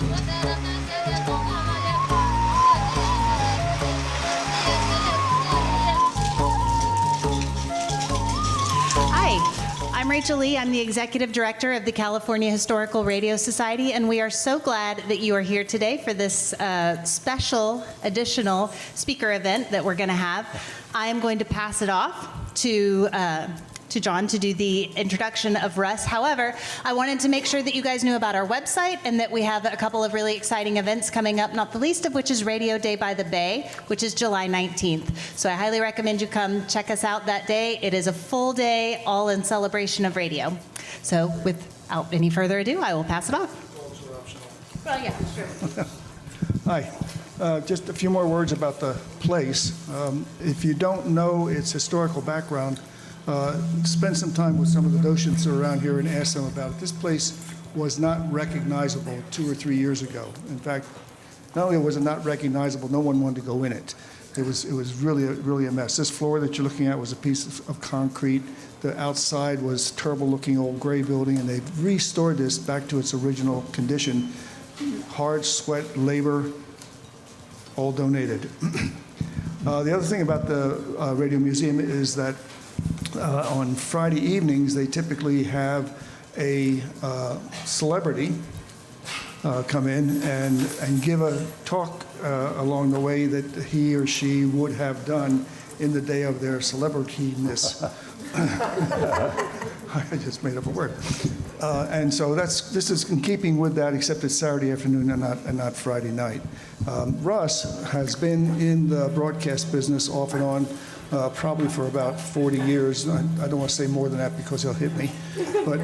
I'm Rachel Lee. I'm the Executive Director of the California Historical Radio Society, and we are so glad that you are here today for this special additional speaker event that we're going to have. I am going to pass it off to John to do the introduction of Russ. However, I wanted to make sure that you guys knew about our website and that we have a couple of really exciting events coming up, not the least of which is Radio Day by the Bay, which is July 19th. So I highly recommend you come check us out that day. It is a full day, all in celebration of radio. So without any further ado, I will pass it off. Well, yeah, sure. Hi. Just a few more words about the place. If you don't know its historical background, spend some time with some of the docents who are around here and ask them about it. This place was not recognizable 2 or 3 years ago. In fact, not only was it not recognizable, no one wanted to go in it. It was really a mess. This floor that you're looking at was a piece of concrete. The outside was terrible-looking old gray building, and they've restored this back to its original condition. Hard sweat, labor, all donated. The other thing about the Radio Museum is that on Friday evenings, they typically have a celebrity come in and give a talk along the way that he or she would have done in the day of their celebrityness. I just made up a word. And so this is in keeping with that, except it's Saturday afternoon and not Friday night. Russ has been in the broadcast business off and on probably for about 40 years. I don't want to say more than that because he'll hit me. But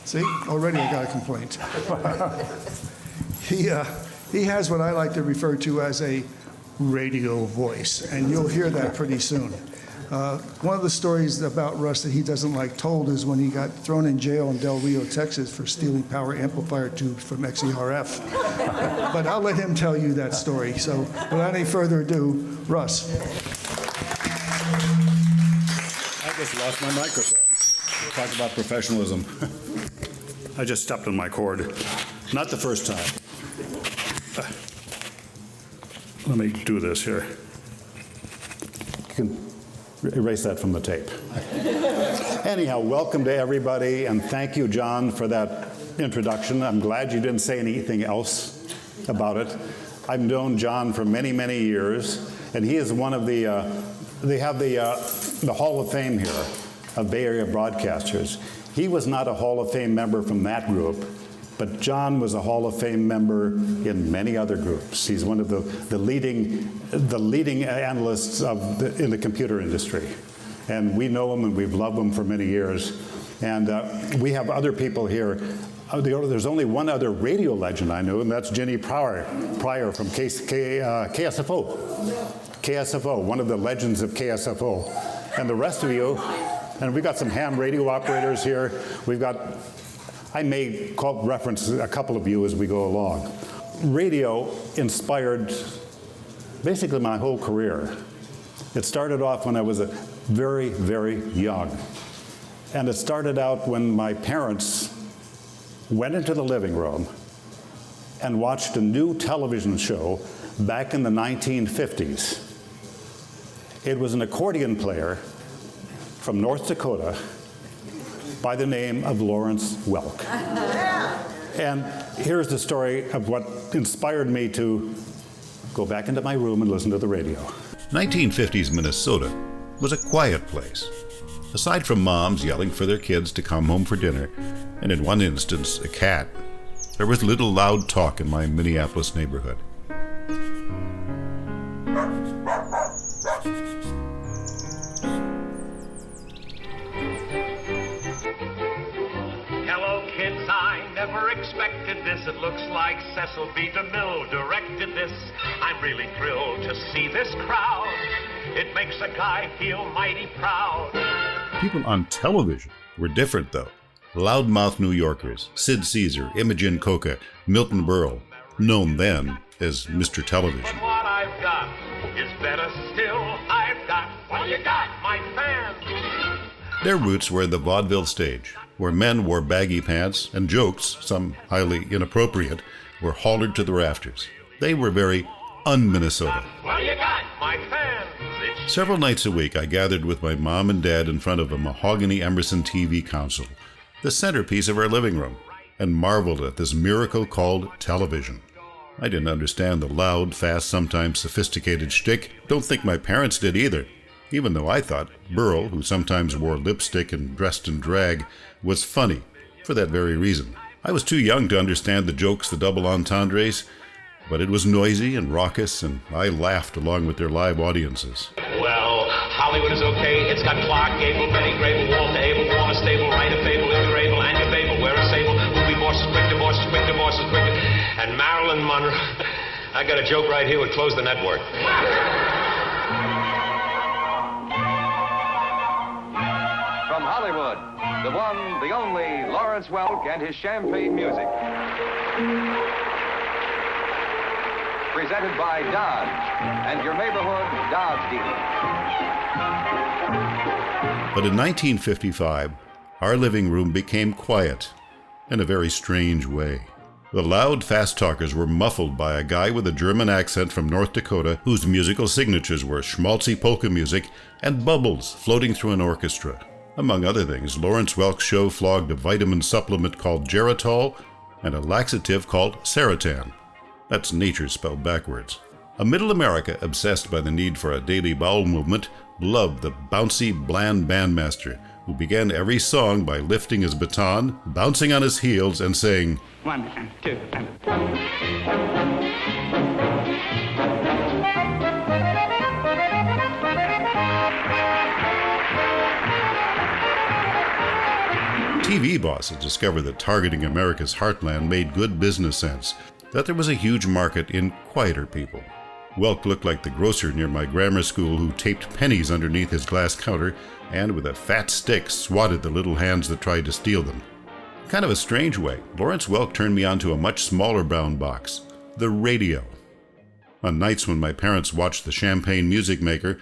see, already I got a complaint. He has what I like to refer to as a radio voice, and you'll hear that pretty soon. One of the stories about Russ that he doesn't like told is when he got thrown in jail in Del Rio, Texas for stealing power amplifier tubes from XERF. But I'll let him tell you that story. So without any further ado, Russ. I just lost my microphone. Talk about professionalism. I just stepped on my cord. Not the first time. Let me do this here. You can erase that from the tape. Anyhow, welcome to everybody, and thank you, John, for that introduction. I'm glad you didn't say anything else about it. I've known John for many, many years, and he is one of the, they have the Hall of Fame here of Bay Area broadcasters. He was not a Hall of Fame member from that group, but John was a Hall of Fame member in many other groups. He's one of the leading analysts in the computer industry. And we know him and we've loved him for many years. And we have other people here. There's only one other radio legend I know, and that's Ginny Pryor from KSFO. KSFO, one of the legends of KSFO. And the rest of you, and we've got some ham radio operators here. We've got, I may reference a couple of you as we go along. Radio inspired basically my whole career. It started off when I was very, very young. And it started out when my parents went into the living room and watched a new television show back in the 1950s. It was an accordion player from North Dakota by the name of Lawrence Welk. And here's the story of what inspired me to go back into my room and listen to the radio. 1950s Minnesota was a quiet place. Aside from moms yelling for their kids to come home for dinner, and in one instance, a cat, there was little loud talk in my Minneapolis neighborhood. Hello, kids, I never expected this. It looks like Cecil B. DeMille directed this. I'm really thrilled to see this crowd. It makes a guy feel mighty proud. People on television were different, though. Loudmouth New Yorkers, Sid Caesar, Imogen Coca, Milton Berle, known then as Mr. Television. But what I've got is better still. I've got, what do you got, my fans? Their roots were the vaudeville stage, where men wore baggy pants and jokes, some highly inappropriate, were hollered to the rafters. They were very un-Minnesota. What do you got, my fans? It's Several nights a week, I gathered with my mom and dad in front of a mahogany Emerson TV console, the centerpiece of our living room, and marveled at this miracle called television. I didn't understand the loud, fast, sometimes sophisticated shtick. Don't think my parents did either, even though I thought Burl, who sometimes wore lipstick and dressed in drag, was funny for that very reason. I was too young to understand the jokes, the double entendres, but it was noisy and raucous, and I laughed along with their live audiences. well, Hollywood is okay. It's got Clarke, Gable, Betty Grable, Walter Abel, Warner Stable, write a fable if you're able, and you're Babel, wear a sable, movie divorces, quick divorces, quick divorces, quick. And Marilyn Monroe. I got a joke right here would close the network. From Hollywood, the one, the only Lawrence Welk and his champagne music. Presented by Dodge and your neighborhood Dodge dealer. But in 1955, our living room became quiet in a very strange way. The loud, fast talkers were muffled by a guy with a German accent from North Dakota whose musical signatures were schmaltzy polka music and bubbles floating through an orchestra. Among other things, Lawrence Welk's show flogged a vitamin supplement called Geritol and a laxative called Seritan. That's nature spelled backwards. A middle America obsessed by the need for a daily bowel movement loved the bouncy, bland bandmaster who began every song by lifting his baton, bouncing on his heels, and saying, 1 and 2 and TV bosses discovered that targeting America's heartland made good business sense, that there was a huge market in quieter people. Welk looked like the grocer near my grammar school who taped pennies underneath his glass counter and with a fat stick swatted the little hands that tried to steal them. In kind of a strange way, Lawrence Welk turned me onto a much smaller brown box, the radio. On nights when my parents watched the Champagne Music Maker,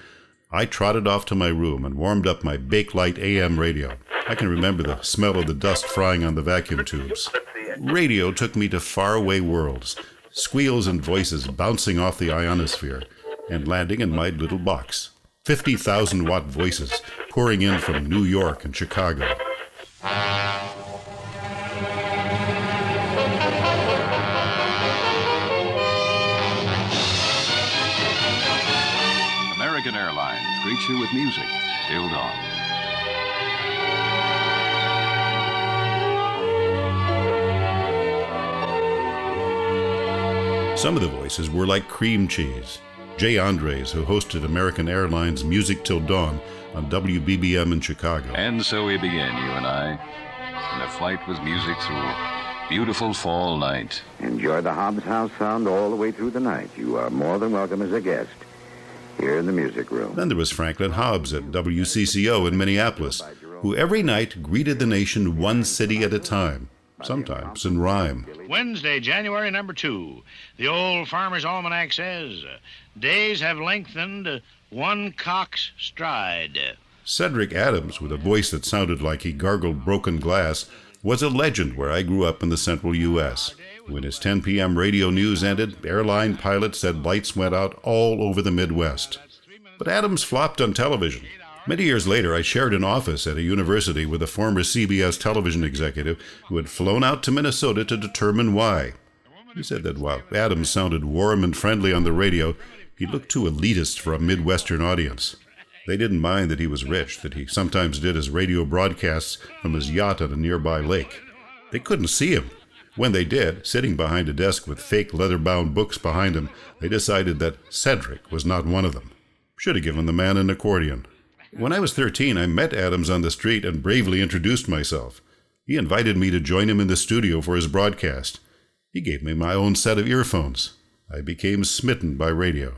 I trotted off to my room and warmed up my Bakelite AM radio. I can remember the smell of the dust frying on the vacuum tubes. Radio took me to faraway worlds, squeals and voices bouncing off the ionosphere and landing in my little box. 50,000-watt voices pouring in from New York and Chicago. American Airlines greets you with music till dawn. Some of the voices were like cream cheese. Jay Andres, who hosted American Airlines Music Till Dawn on WBBM in Chicago. And so we began, you and I, and the flight was music through a beautiful fall night. Enjoy the Hobbs House sound all the way through the night. You are more than welcome as a guest here in the music room. Then there was Franklin Hobbs at WCCO in Minneapolis, who every night greeted the nation one city at a time, sometimes in rhyme. Wednesday, January number 2. The old Farmer's Almanac says, days have lengthened one cock's stride. Cedric Adams, with a voice that sounded like he gargled broken glass, was a legend where I grew up in the central U.S. When his 10 p.m. radio news ended, airline pilots said lights went out all over the Midwest. But Adams flopped on television. Many years later, I shared an office at a university with a former CBS television executive who had flown out to Minnesota to determine why. He said that while Adams sounded warm and friendly on the radio, he looked too elitist for a Midwestern audience. They didn't mind that he was rich, that he sometimes did his radio broadcasts from his yacht on a nearby lake. They couldn't see him. When they did, sitting behind a desk with fake leather-bound books behind him, they decided that Cedric was not one of them. Should have given the man an accordion. When I was 13, I met Adams on the street and bravely introduced myself. He invited me to join him in the studio for his broadcast. He gave me my own set of earphones. I became smitten by radio.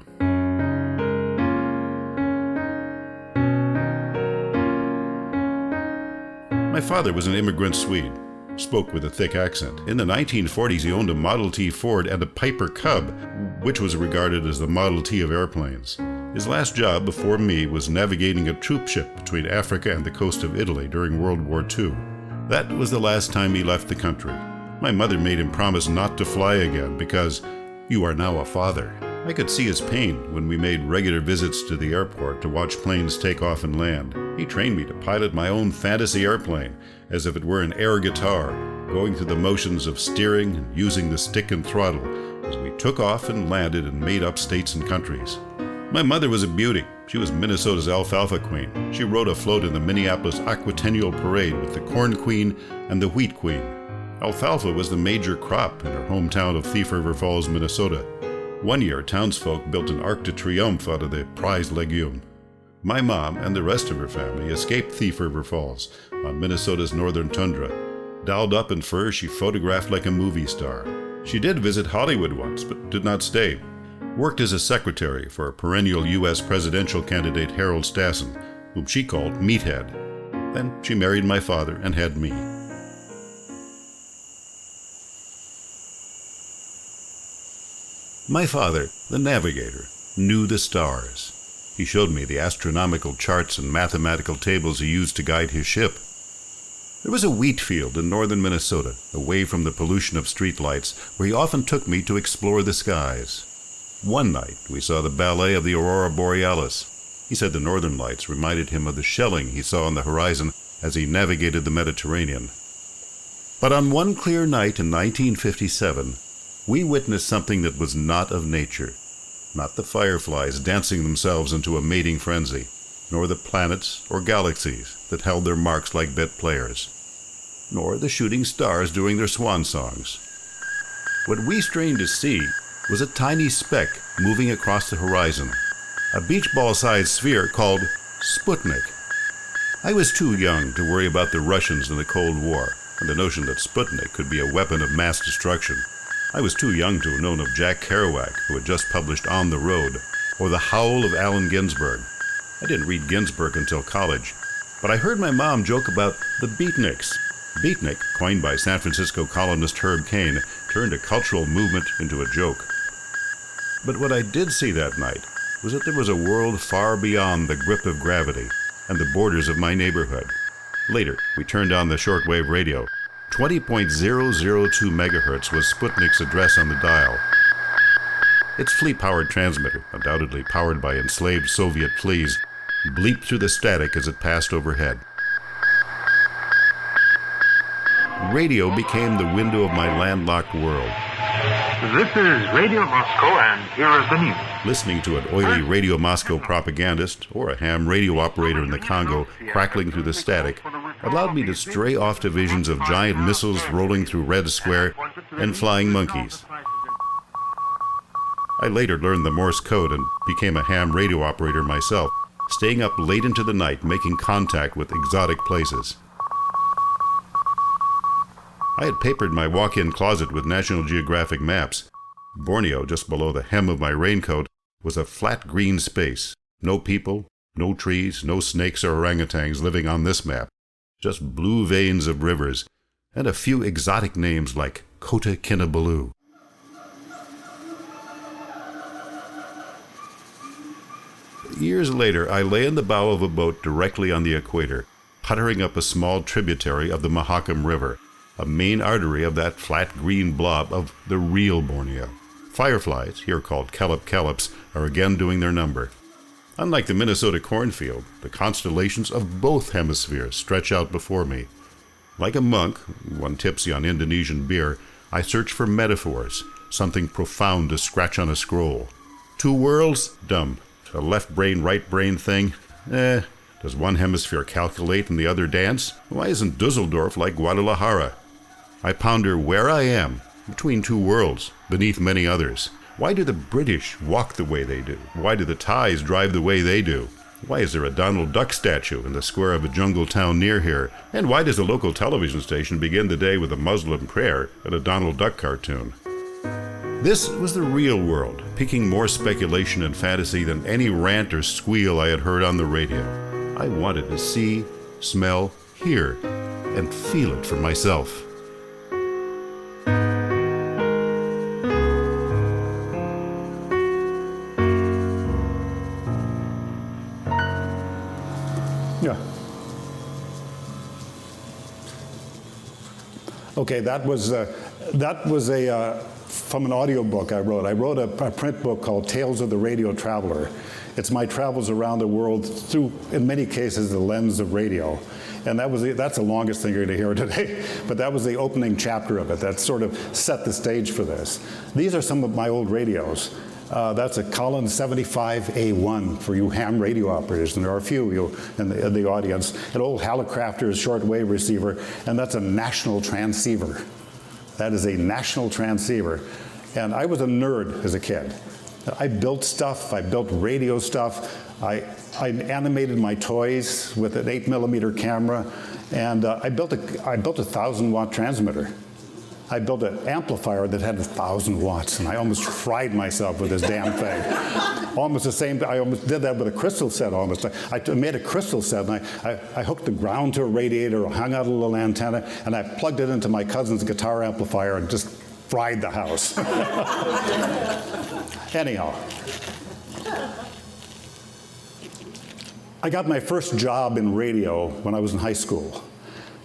My father was an immigrant Swede, spoke with a thick accent. In the 1940s, he owned a Model T Ford and a Piper Cub, which was regarded as the Model T of airplanes. His last job before me was navigating a troop ship between Africa and the coast of Italy during World War II. That was the last time he left the country. My mother made him promise not to fly again because you are now a father. I could see his pain when we made regular visits to the airport to watch planes take off and land. He trained me to pilot my own fantasy airplane as if it were an air guitar, going through the motions of steering and using the stick and throttle as we took off and landed and made up states and countries. My mother was a beauty. She was Minnesota's alfalfa queen. She rode afloat in the Minneapolis Aquatennial Parade with the Corn Queen and the Wheat Queen. Alfalfa was the major crop in her hometown of Thief River Falls, Minnesota. One year, townsfolk built an Arc de Triomphe out of the prized legume. My mom and the rest of her family escaped Thief River Falls on Minnesota's northern tundra. Dolled up in fur, she photographed like a movie star. She did visit Hollywood once, but did not stay. Worked as a secretary for perennial U.S. presidential candidate Harold Stassen, whom she called Meathead. Then she married my father and had me. My father, the navigator, knew the stars. He showed me the astronomical charts and mathematical tables he used to guide his ship. There was a wheat field in northern Minnesota, away from the pollution of streetlights, where he often took me to explore the skies. One night, we saw the ballet of the Aurora Borealis. He said the northern lights reminded him of the shelling he saw on the horizon as he navigated the Mediterranean. But on one clear night in 1957, we witnessed something that was not of nature. Not the fireflies dancing themselves into a mating frenzy, nor the planets or galaxies that held their marks like bet players, nor the shooting stars doing their swan songs. What we strained to see was a tiny speck moving across the horizon, a beach ball-sized sphere called Sputnik. I was too young to worry about the Russians in the Cold War and the notion that Sputnik could be a weapon of mass destruction. I was too young to have known of Jack Kerouac, who had just published On the Road, or The Howl of Allen Ginsberg. I didn't read Ginsberg until college, but I heard my mom joke about the beatniks. Beatnik, coined by San Francisco columnist Herb Caen, turned a cultural movement into a joke. But what I did see that night was that there was a world far beyond the grip of gravity and the borders of my neighborhood. Later, we turned on the shortwave radio. 20.002 megahertz was Sputnik's address on the dial. Its flea-powered transmitter, undoubtedly powered by enslaved Soviet fleas, bleeped through the static as it passed overhead. Radio became the window of my landlocked world. This is Radio Moscow, and here is the news. Listening to an oily Radio Moscow propagandist or a ham radio operator in the Congo crackling through the static allowed me to stray off to visions of giant missiles rolling through Red Square and flying monkeys. I later learned the Morse code and became a ham radio operator myself, staying up late into the night making contact with exotic places. I had papered my walk-in closet with National Geographic maps. Borneo, just below the hem of my raincoat, was a flat green space. No people, no trees, no snakes or orangutans living on this map. Just blue veins of rivers, and a few exotic names like Kota Kinabalu. Years later, I lay in the bow of a boat directly on the equator, puttering up a small tributary of the Mahakam River, a main artery of that flat green blob of the real Borneo. Fireflies, here called calops, are again doing their number. Unlike the Minnesota cornfield, the constellations of both hemispheres stretch out before me. Like a monk, one tipsy on Indonesian beer, I search for metaphors, something profound to scratch on a scroll. Two worlds? Dumb. A left brain, right brain thing? Does one hemisphere calculate and the other dance? Why isn't Dusseldorf like Guadalajara? I ponder where I am, between two worlds, beneath many others. Why do the British walk the way they do? Why do the Thais drive the way they do? Why is there a Donald Duck statue in the square of a jungle town near here? And why does a local television station begin the day with a Muslim prayer and a Donald Duck cartoon? This was the real world, piquing more speculation and fantasy than any rant or squeal I had heard on the radio. I wanted to see, smell, hear, and feel it for myself. Okay, that was from an audiobook I wrote. I wrote a print book called Tales of the Radio Traveler. It's my travels around the world through, in many cases, the lens of radio. And that's the longest thing you're going to hear today. But that was the opening chapter of it. That sort of set the stage for this. These are some of my old radios. That's a Collins 75A1 for you ham radio operators, and there are a few of you in the audience. An old Hallicrafter's shortwave receiver, and that's a national transceiver. That is a national transceiver. And I was a nerd as a kid. I built stuff, I built radio stuff, I animated my toys with an 8mm camera, and I built a 1,000-watt transmitter. I built an amplifier that had 1,000 watts, and I almost fried myself with this damn thing. Almost the same, I almost did that with a crystal set almost. I made a crystal set, and I hooked the ground to a radiator, hung out a little antenna, and I plugged it into my cousin's guitar amplifier and just fried the house. Anyhow, I got my first job in radio when I was in high school.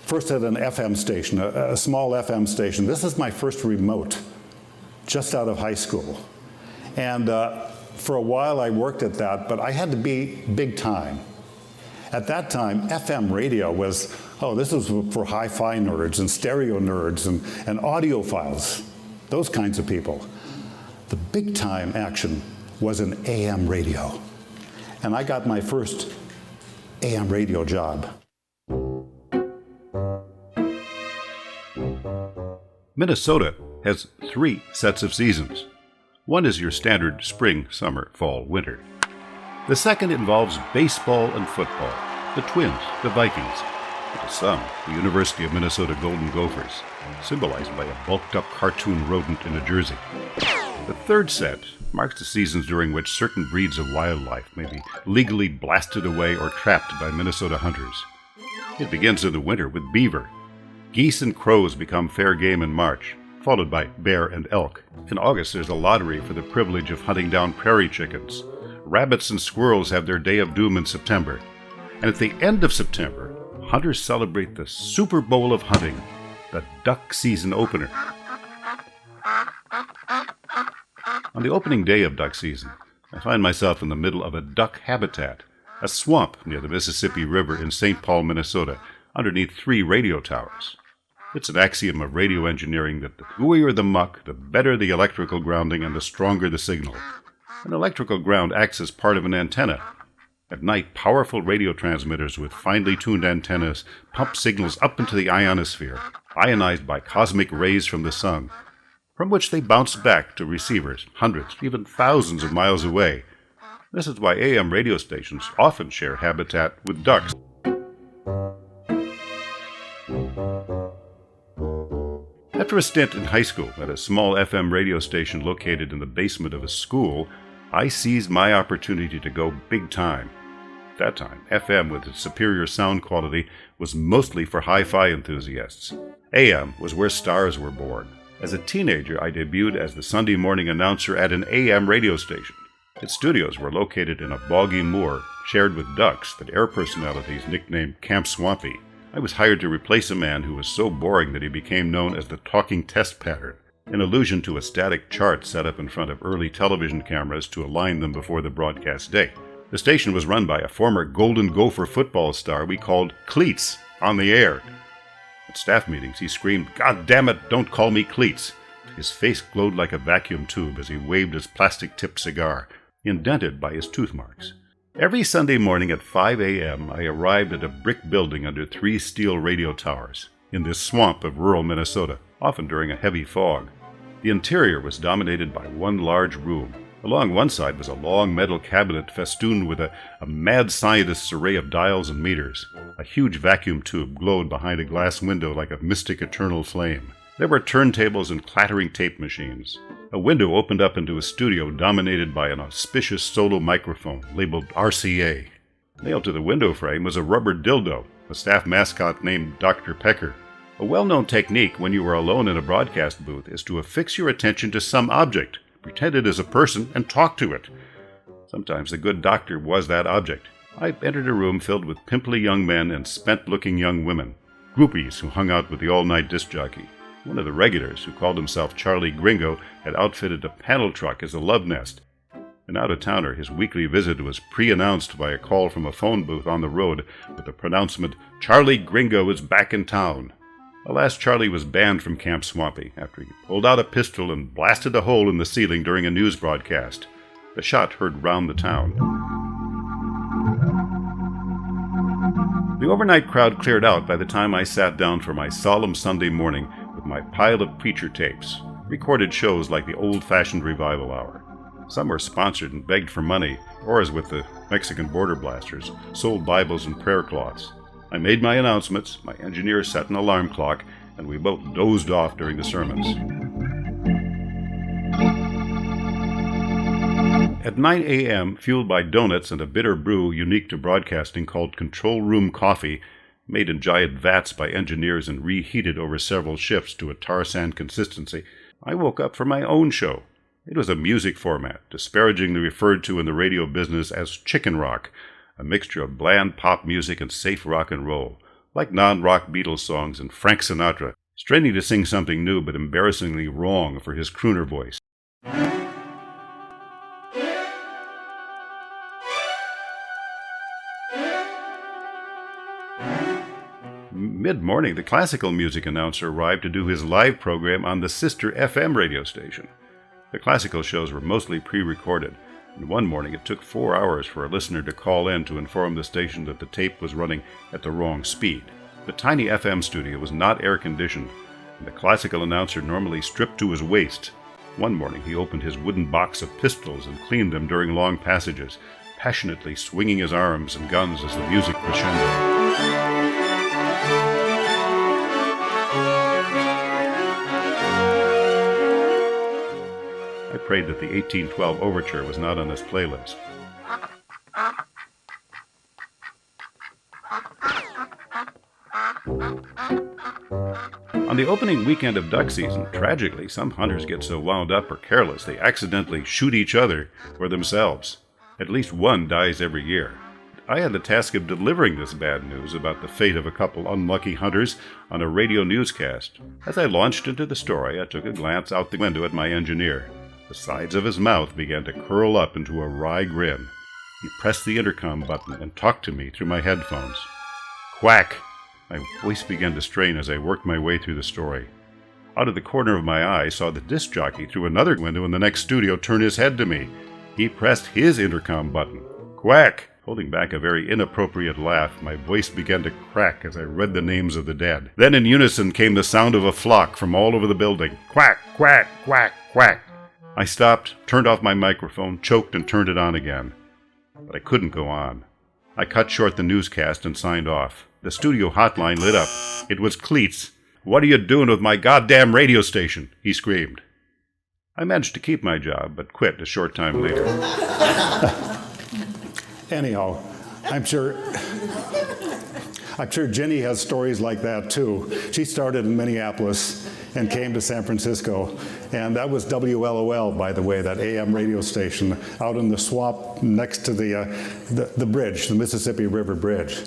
First at an FM station, a small FM station. This is my first remote, just out of high school. And for a while I worked at that, but I had to be big time. At that time, FM radio was, this was for hi-fi nerds and stereo nerds and audiophiles, those kinds of people. The big time action was in AM radio. And I got my first AM radio job. Minnesota has 3 sets of seasons. One is your standard spring, summer, fall, winter. The second involves baseball and football, the Twins, the Vikings, and to some, the University of Minnesota Golden Gophers, symbolized by a bulked-up cartoon rodent in a jersey. The third set marks the seasons during which certain breeds of wildlife may be legally blasted away or trapped by Minnesota hunters. It begins in the winter with beaver. Geese and crows become fair game in March, followed by bear and elk. In August, there's a lottery for the privilege of hunting down prairie chickens. Rabbits and squirrels have their day of doom in September. And at the end of September, hunters celebrate the Super Bowl of hunting, the duck season opener. On the opening day of duck season, I find myself in the middle of a duck habitat, a swamp near the Mississippi River in St. Paul, Minnesota, underneath 3 radio towers. It's an axiom of radio engineering that the gooier the muck, the better the electrical grounding and the stronger the signal. An electrical ground acts as part of an antenna. At night, powerful radio transmitters with finely tuned antennas pump signals up into the ionosphere, ionized by cosmic rays from the sun, from which they bounce back to receivers hundreds, even thousands of miles away. This is why AM radio stations often share habitat with ducks. After a stint in high school at a small FM radio station located in the basement of a school, I seized my opportunity to go big time. At that time, FM, with its superior sound quality, was mostly for hi-fi enthusiasts. AM was where stars were born. As a teenager, I debuted as the Sunday morning announcer at an AM radio station. Its studios were located in a boggy moor shared with ducks that air personalities nicknamed Camp Swampy. I was hired to replace a man who was so boring that he became known as the talking test pattern, an allusion to a static chart set up in front of early television cameras to align them before the broadcast day. The station was run by a former Golden Gopher football star we called Cleats on the air. At staff meetings, he screamed, "God damn it, don't call me Cleats." His face glowed like a vacuum tube as he waved his plastic-tipped cigar, indented by his tooth marks. Every Sunday morning at 5 a.m., I arrived at a brick building under 3 steel radio towers in this swamp of rural Minnesota, often during a heavy fog. The interior was dominated by one large room. Along one side was a long metal cabinet festooned with a mad scientist's array of dials and meters. A huge vacuum tube glowed behind a glass window like a mystic eternal flame. There were turntables and clattering tape machines. A window opened up into a studio dominated by an auspicious solo microphone labeled RCA. Nailed to the window frame was a rubber dildo, a staff mascot named Dr. Pecker. A well-known technique when you are alone in a broadcast booth is to affix your attention to some object, pretend it is a person, and talk to it. Sometimes the good doctor was that object. I entered a room filled with pimply young men and spent-looking young women, groupies who hung out with the all-night disc jockey. One of the regulars, who called himself Charlie Gringo, had outfitted a panel truck as a love nest. An out-of-towner, his weekly visit was pre-announced by a call from a phone booth on the road with the pronouncement, "Charlie Gringo is back in town." Alas, Charlie was banned from Camp Swampy after he pulled out a pistol and blasted a hole in the ceiling during a news broadcast. The shot heard round the town. The overnight crowd cleared out by the time I sat down for my solemn Sunday morning with my pile of preacher tapes, recorded shows like the old-fashioned revival hour. Some were sponsored and begged for money, or as with the Mexican border blasters, sold Bibles and prayer cloths. I made my announcements, my engineer set an alarm clock, and we both dozed off during the sermons. At 9 a.m., fueled by donuts and a bitter brew unique to broadcasting called control room coffee, made in giant vats by engineers and reheated over several shifts to a tar sand consistency, I woke up for my own show. It was a music format, disparagingly referred to in the radio business as chicken rock, a mixture of bland pop music and safe rock and roll, like non-rock Beatles songs and Frank Sinatra, straining to sing something new but embarrassingly wrong for his crooner voice. Mid-morning, the classical music announcer arrived to do his live program on the sister FM radio station. The classical shows were mostly pre-recorded, and one morning it took 4 hours for a listener to call in to inform the station that the tape was running at the wrong speed. The tiny FM studio was not air-conditioned, and the classical announcer normally stripped to his waist. One morning he opened his wooden box of pistols and cleaned them during long passages, passionately swinging his arms and guns as the music crescendoed. I prayed that the 1812 Overture was not on his playlist. On the opening weekend of duck season, tragically, some hunters get so wound up or careless they accidentally shoot each other or themselves. At least one dies every year. I had the task of delivering this bad news about the fate of a couple unlucky hunters on a radio newscast. As I launched into the story, I took a glance out the window at my engineer. The sides of his mouth began to curl up into a wry grin. He pressed the intercom button and talked to me through my headphones. Quack! My voice began to strain as I worked my way through the story. Out of the corner of my eye, I saw the disc jockey through another window in the next studio turn his head to me. He pressed his intercom button. Quack! Holding back a very inappropriate laugh, my voice began to crack as I read the names of the dead. Then in unison came the sound of a flock from all over the building. Quack! Quack! Quack! Quack! I stopped, turned off my microphone, choked, and turned it on again. But I couldn't go on. I cut short the newscast and signed off. The studio hotline lit up. It was Cleats. "What are you doing with my goddamn radio station?" he screamed. I managed to keep my job, but quit a short time later. Anyhow, I'm sure Jenny has stories like that too. She started in Minneapolis and came to San Francisco, and that was WLOL, by the way, that AM radio station out in the swamp next to the bridge, the Mississippi River Bridge.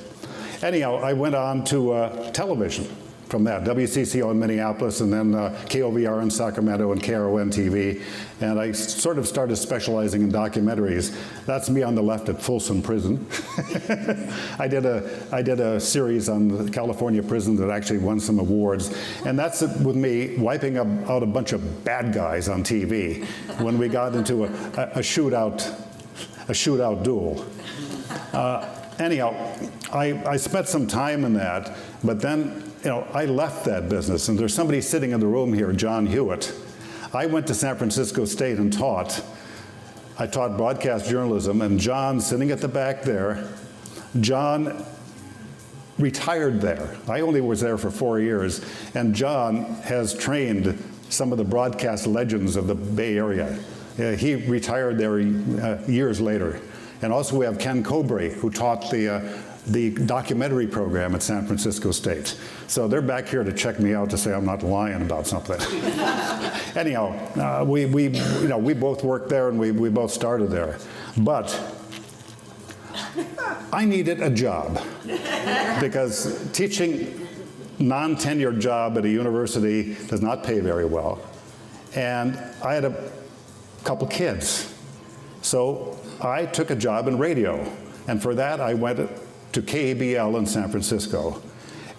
Anyhow, I went on to television from that, WCCO in Minneapolis, and then KOVR in Sacramento and KRON TV, and I sort of started specializing in documentaries. That's me on the left at Folsom Prison. I did a series on the California prison that actually won some awards, and that's with me wiping out a bunch of bad guys on TV when we got into a shootout duel. Anyhow, I spent some time in that, but then I left that business, and there's somebody sitting in the room here, John Hewitt. I went to San Francisco State and taught. I taught broadcast journalism, and John, sitting at the back there, John retired there. I only was there for 4 years, and John has trained some of the broadcast legends of the Bay Area. He retired there years later. And also we have Ken Cobrey, who taught the documentary program at San Francisco State. So they're back here to check me out to say I'm not lying about something. Anyhow, we both worked there and we both started there. But I needed a job because teaching non-tenured job at a university does not pay very well. And I had a couple kids. So I took a job in radio. And for that, I went to KABL in San Francisco.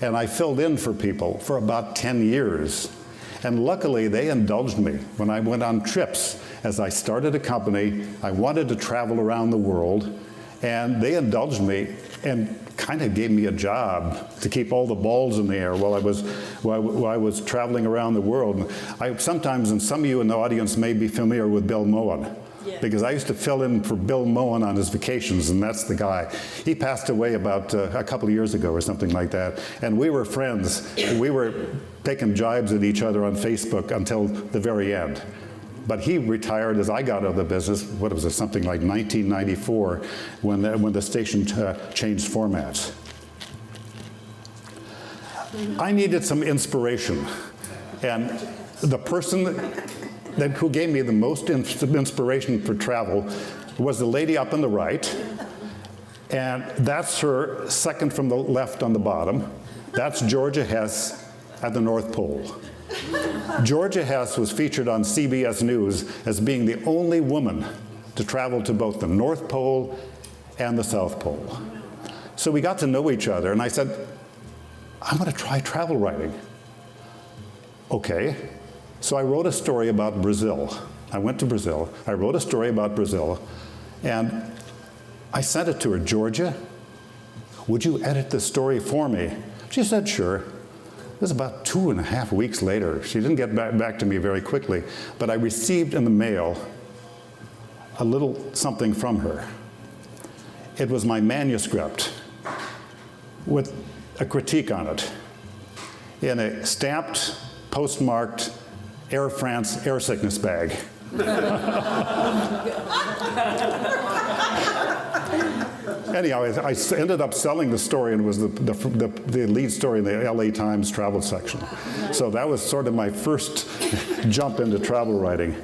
And I filled in for people for about 10 years. And luckily, they indulged me when I went on trips. As I started a company, I wanted to travel around the world. And they indulged me and kind of gave me a job to keep all the balls in the air while I was traveling around the world. Sometimes, and some of you in the audience may be familiar with Bill Moen, because I used to fill in for Bill Moen on his vacations, and that's the guy. He passed away about a couple of years ago or something like that, and we were friends. We were taking jibes at each other on Facebook until the very end. But he retired as I got out of the business, what was it, something like 1994, when the station changed formats. I needed some inspiration. And the person who gave me the most inspiration for travel was the lady up on the right. And that's her second from the left on the bottom. That's Georgia Hess at the North Pole. Georgia Hess was featured on CBS News as being the only woman to travel to both the North Pole and the South Pole. So we got to know each other, and I said, I'm going to try travel writing. Okay. So I wrote a story about Brazil. I went to Brazil. I wrote a story about Brazil, and I sent it to her. Georgia, would you edit the story for me? She said, sure. It was about 2.5 weeks later. She didn't get back to me very quickly, but I received in the mail a little something from her. It was my manuscript with a critique on it in a stamped, postmarked Air France air sickness bag. Anyhow, I ended up selling the story, and it was the lead story in the LA Times travel section. So that was sort of my first jump into travel writing.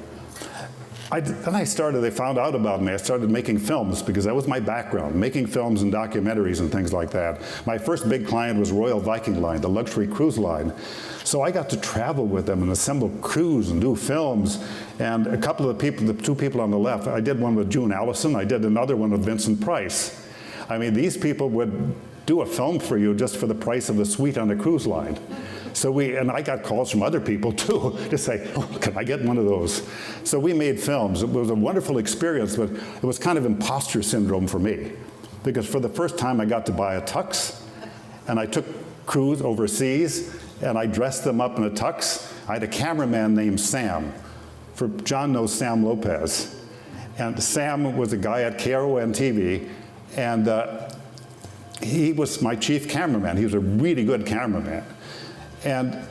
They found out about me. I started making films because that was my background, making films and documentaries and things like that. My first big client was Royal Viking Line, the luxury cruise line. So I got to travel with them and assemble crews and do films. And a couple of people, the two people on the left, I did one with June Allison. I did another one with Vincent Price. I mean, these people would do a film for you just for the price of the suite on the cruise line. So and I got calls from other people too to say, oh, can I get one of those? So we made films. It was a wonderful experience, but it was kind of imposter syndrome for me. Because for the first time I got to buy a tux, and I took crews overseas, and I dressed them up in a tux. I had a cameraman named Sam. John knows Sam Lopez. And Sam was a guy at KRON TV, and he was my chief cameraman. He was a really good cameraman. And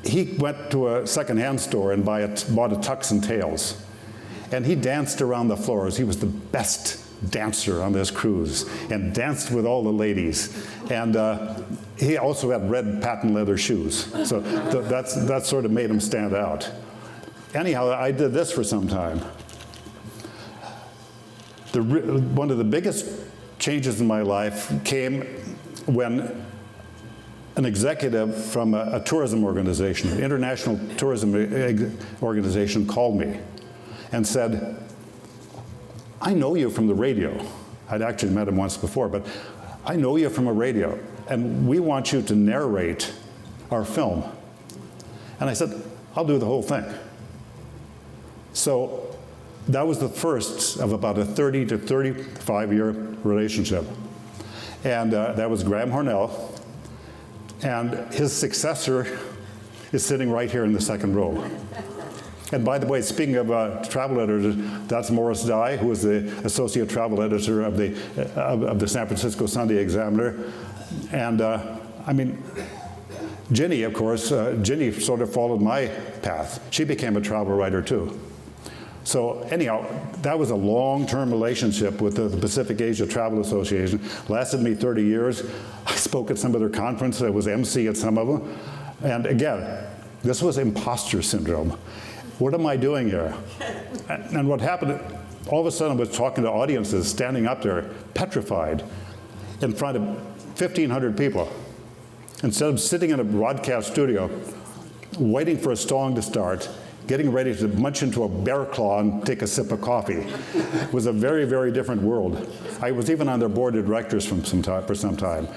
he went to a secondhand store and bought a tux and tails. And he danced around the floors. He was the best dancer on this cruise and danced with all the ladies. And he also had red patent leather shoes. So that sort of made him stand out. Anyhow, I did this for some time. One of the biggest changes in my life came when an executive from a tourism organization, an international tourism organization, called me and said, I know you from the radio. I'd actually met him once before, but I know you from a radio, and we want you to narrate our film. And I said, I'll do the whole thing. So that was the first of about a 30 to 35-year relationship. And that was Graham Hornell. And his successor is sitting right here in the second row. And by the way, speaking of travel editors, that's Morris Dye, who was the associate travel editor of the San Francisco Sunday Examiner. And I mean, Ginny, of course, Ginny sort of followed my path. She became a travel writer too. So anyhow, that was a long-term relationship with the Pacific Asia Travel Association. Lasted me 30 years. I spoke at some of their conferences. I was MC at some of them. And again, this was imposter syndrome. What am I doing here? And what happened, all of a sudden I was talking to audiences, standing up there, petrified, in front of 1,500 people. instead of sitting in a broadcast studio, waiting for a song to start, getting ready to munch into a bear claw and take a sip of coffee. It was a very, very different world. I was even on their board of directors for some time.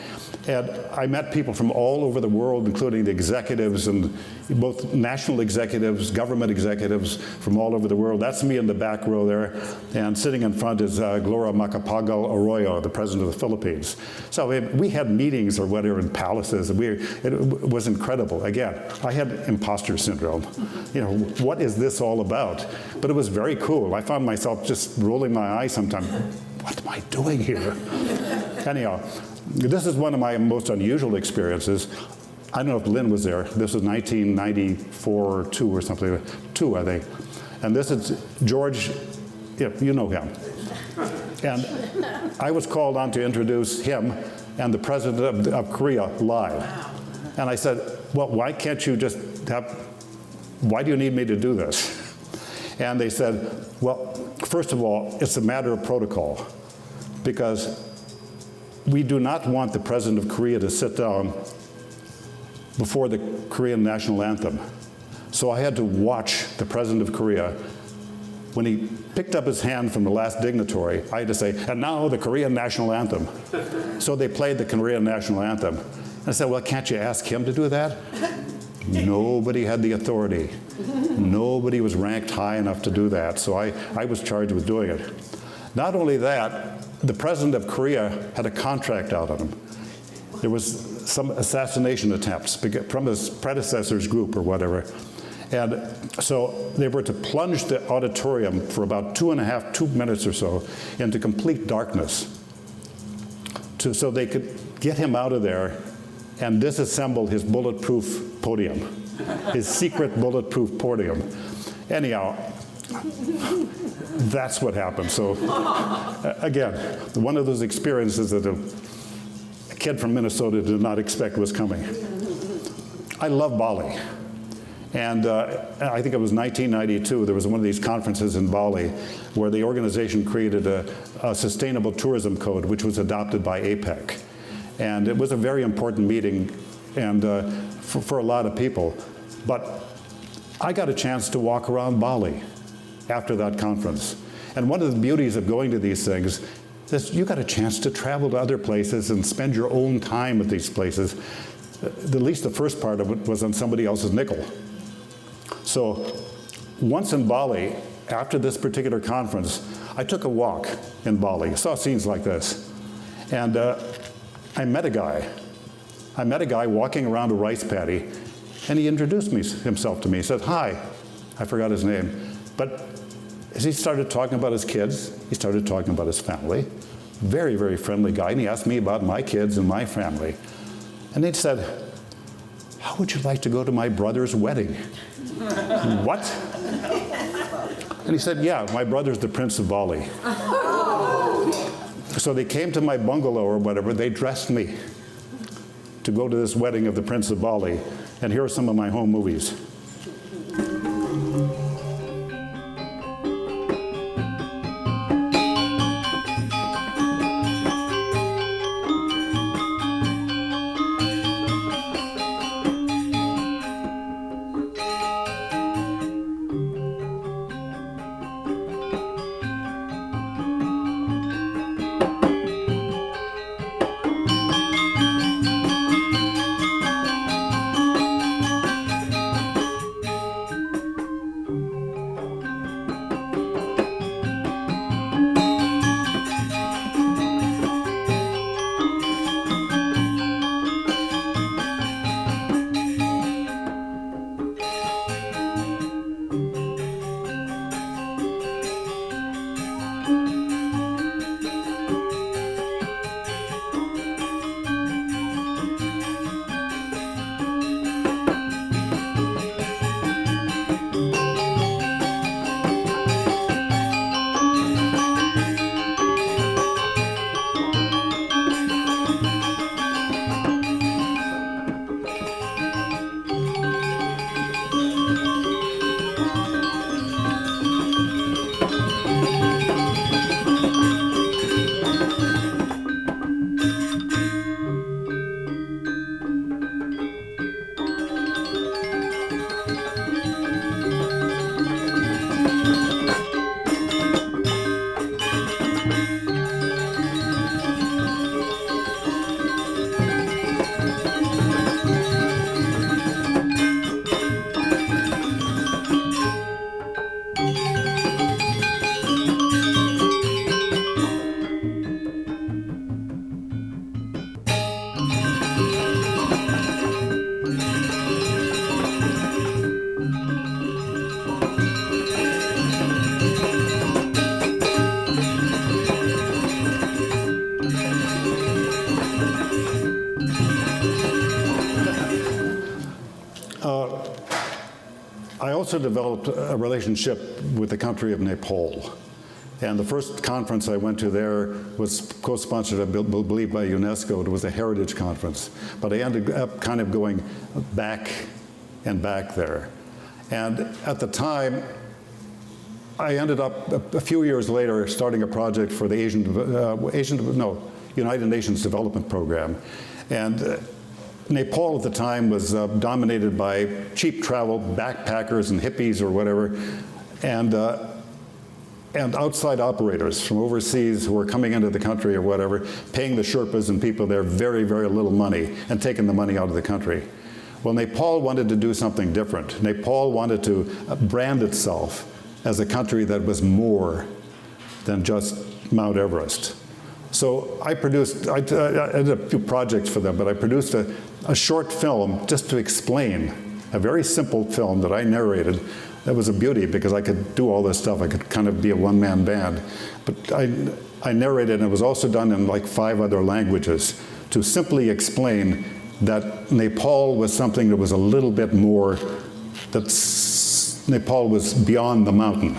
And I met people from all over the world, including the executives, and both national executives, government executives from all over the world. That's me in the back row there. And sitting in front is Gloria Macapagal Arroyo, the president of the Philippines. So we had meetings or whatever in palaces. It was incredible. Again, I had imposter syndrome. You know, what is this all about? But it was very cool. I found myself just rolling my eyes sometimes. What am I doing here? Anyhow, this is one of my most unusual experiences. I don't know if Lynn was there. This was 1994 or 2 or something. 2, I think. And this is George, you know him. And I was called on to introduce him and the president of Korea live. And I said, well, why can't you just why do you need me to do this? And they said, well, first of all, it's a matter of protocol, because we do not want the president of Korea to sit down before the Korean national anthem. So I had to watch the president of Korea. When he picked up his hand from the last dignitary, I had to say, and now the Korean national anthem. So they played the Korean national anthem. And I said, well, can't you ask him to do that? Nobody had the authority. Nobody was ranked high enough to do that. So I was charged with doing it. Not only that, the president of Korea had a contract out on him. There was some assassination attempts from his predecessor's group or whatever. And so they were to plunge the auditorium for about 2 minutes or so into complete darkness so they could get him out of there and disassemble his bulletproof podium, his secret bulletproof podium. Anyhow, that's what happened. So again, one of those experiences that a kid from Minnesota did not expect was coming. I love Bali. And I think it was 1992, there was one of these conferences in Bali where the organization created a sustainable tourism code, which was adopted by APEC. And it was a very important meeting and for a lot of people. But I got a chance to walk around Bali after that conference. And one of the beauties of going to these things is you got a chance to travel to other places and spend your own time at these places. At least the first part of it was on somebody else's nickel. So once in Bali, after this particular conference, I took a walk in Bali. I saw scenes like this. And I met a guy. I met a guy walking around a rice paddy, and he introduced himself to me. He said, hi. I forgot his name. But as he started talking about his kids, he started talking about his family. Very, very friendly guy. And he asked me about my kids and my family. And he said, how would you like to go to my brother's wedding? What? And he said, yeah, my brother's the Prince of Bali. So they came to my bungalow or whatever, they dressed me to go to this wedding of the Prince of Bali. And here are some of my home movies. I also developed a relationship with the country of Nepal. And the first conference I went to there was co-sponsored, I believe, by UNESCO. It was a heritage conference. But I ended up kind of going back and back there. And at the time, I ended up a few years later starting a project for the United Nations Development Program. And Nepal at the time was dominated by cheap travel, backpackers and hippies or whatever, and outside operators from overseas who were coming into the country or whatever, paying the Sherpas and people there very, very little money and taking the money out of the country. Well, Nepal wanted to do something different. Nepal wanted to brand itself as a country that was more than just Mount Everest. So I did a few projects for them, but I produced a short film just to explain, a very simple film that I narrated. That was a beauty because I could do all this stuff. I could kind of be a one-man band. But I narrated, and it was also done in like 5 other languages to simply explain that Nepal was something that was a little bit more, that Nepal was beyond the mountain.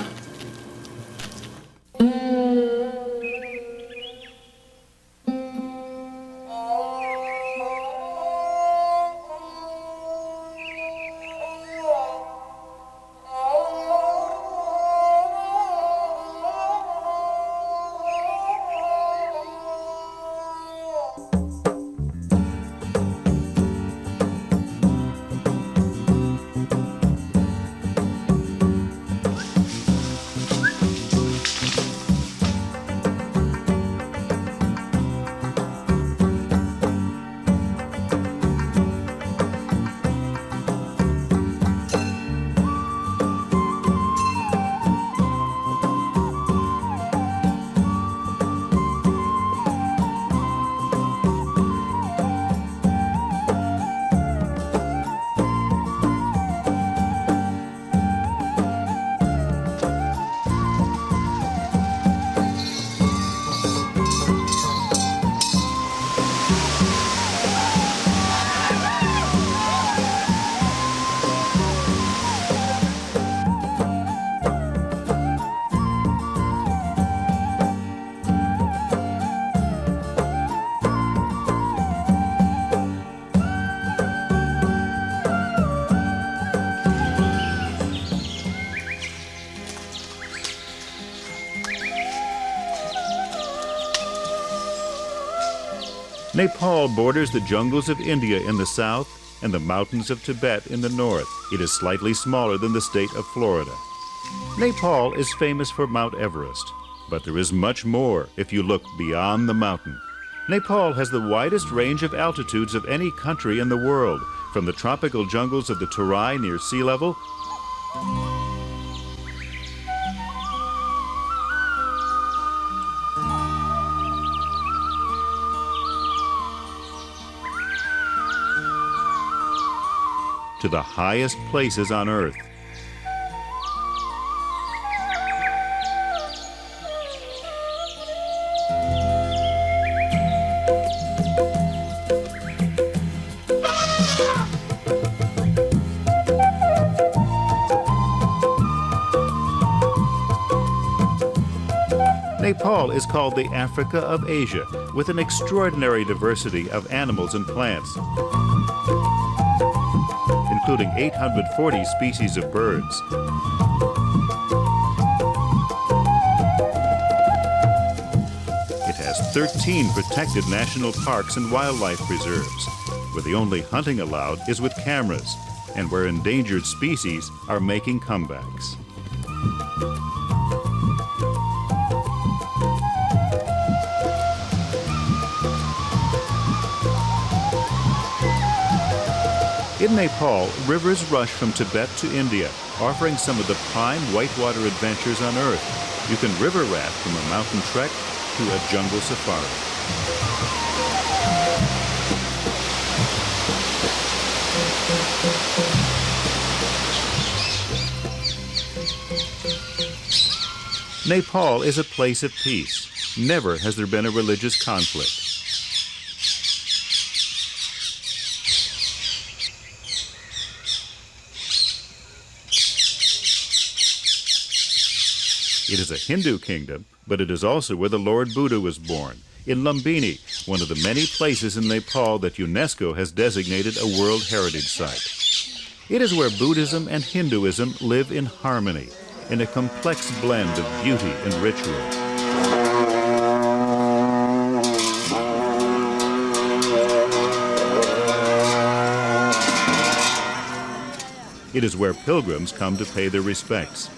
Nepal borders the jungles of India in the south and the mountains of Tibet in the north. It is slightly smaller than the state of Florida. Nepal is famous for Mount Everest, but there is much more if you look beyond the mountain. Nepal has the widest range of altitudes of any country in the world, from the tropical jungles of the Terai near sea level to the highest places on Earth. Nepal is called the Africa of Asia, with an extraordinary diversity of animals and plants, including 840 species of birds. It has 13 protected national parks and wildlife preserves, where the only hunting allowed is with cameras, and where endangered species are making comebacks. In Nepal, rivers rush from Tibet to India, offering some of the prime whitewater adventures on Earth. You can river raft from a mountain trek to a jungle safari. Nepal is a place of peace. Never has there been a religious conflict. It is a Hindu kingdom, but it is also where the Lord Buddha was born, in Lumbini, one of the many places in Nepal that UNESCO has designated a World Heritage Site. It is where Buddhism and Hinduism live in harmony, in a complex blend of beauty and ritual. It is where pilgrims come to pay their respects.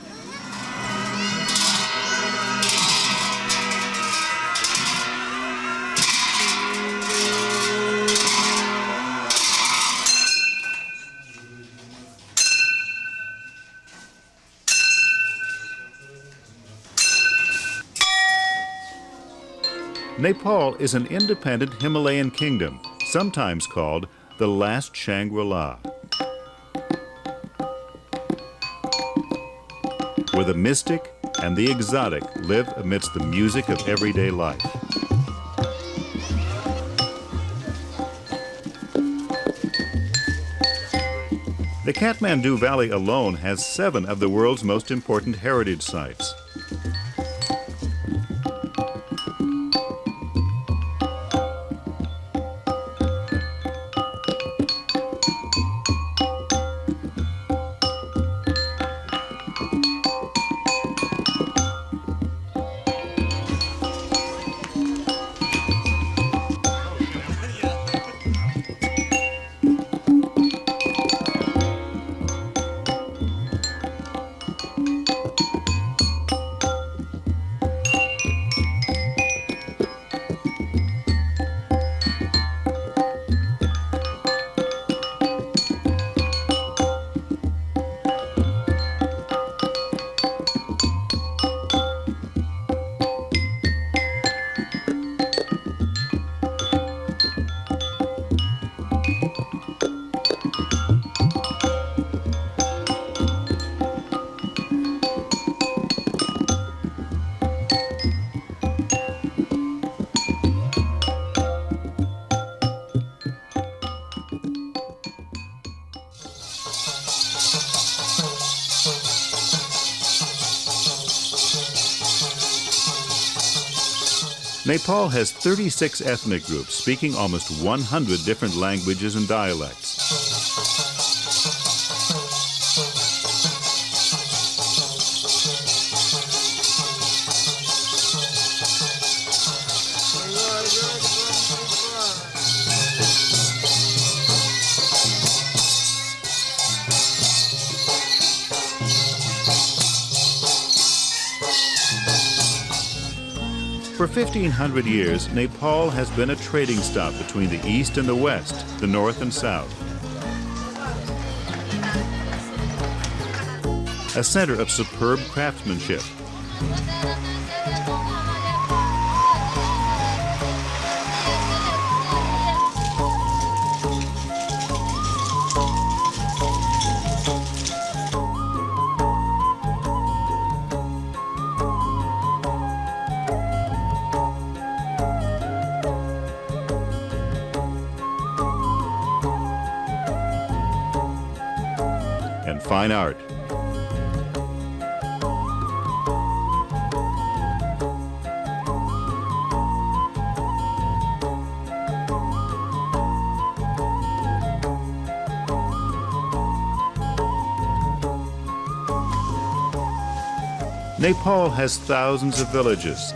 Nepal is an independent Himalayan kingdom, sometimes called the last Shangri-La, where the mystic and the exotic live amidst the music of everyday life. The Kathmandu Valley alone has 7 of the world's most important heritage sites. Nepal has 36 ethnic groups speaking almost 100 different languages and dialects. For 1,500 years, Nepal has been a trading stop between the East and the West, the North and South. A center of superb craftsmanship. And fine art. Nepal has thousands of villages.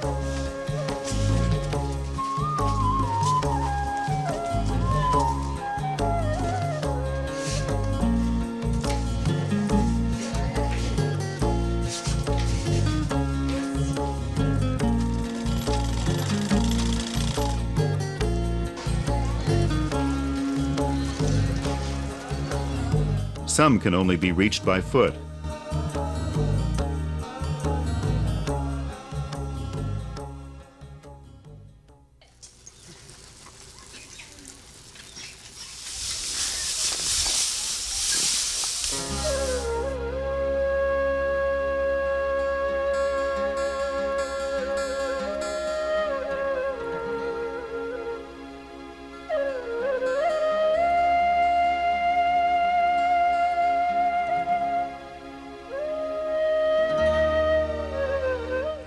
Some can only be reached by foot.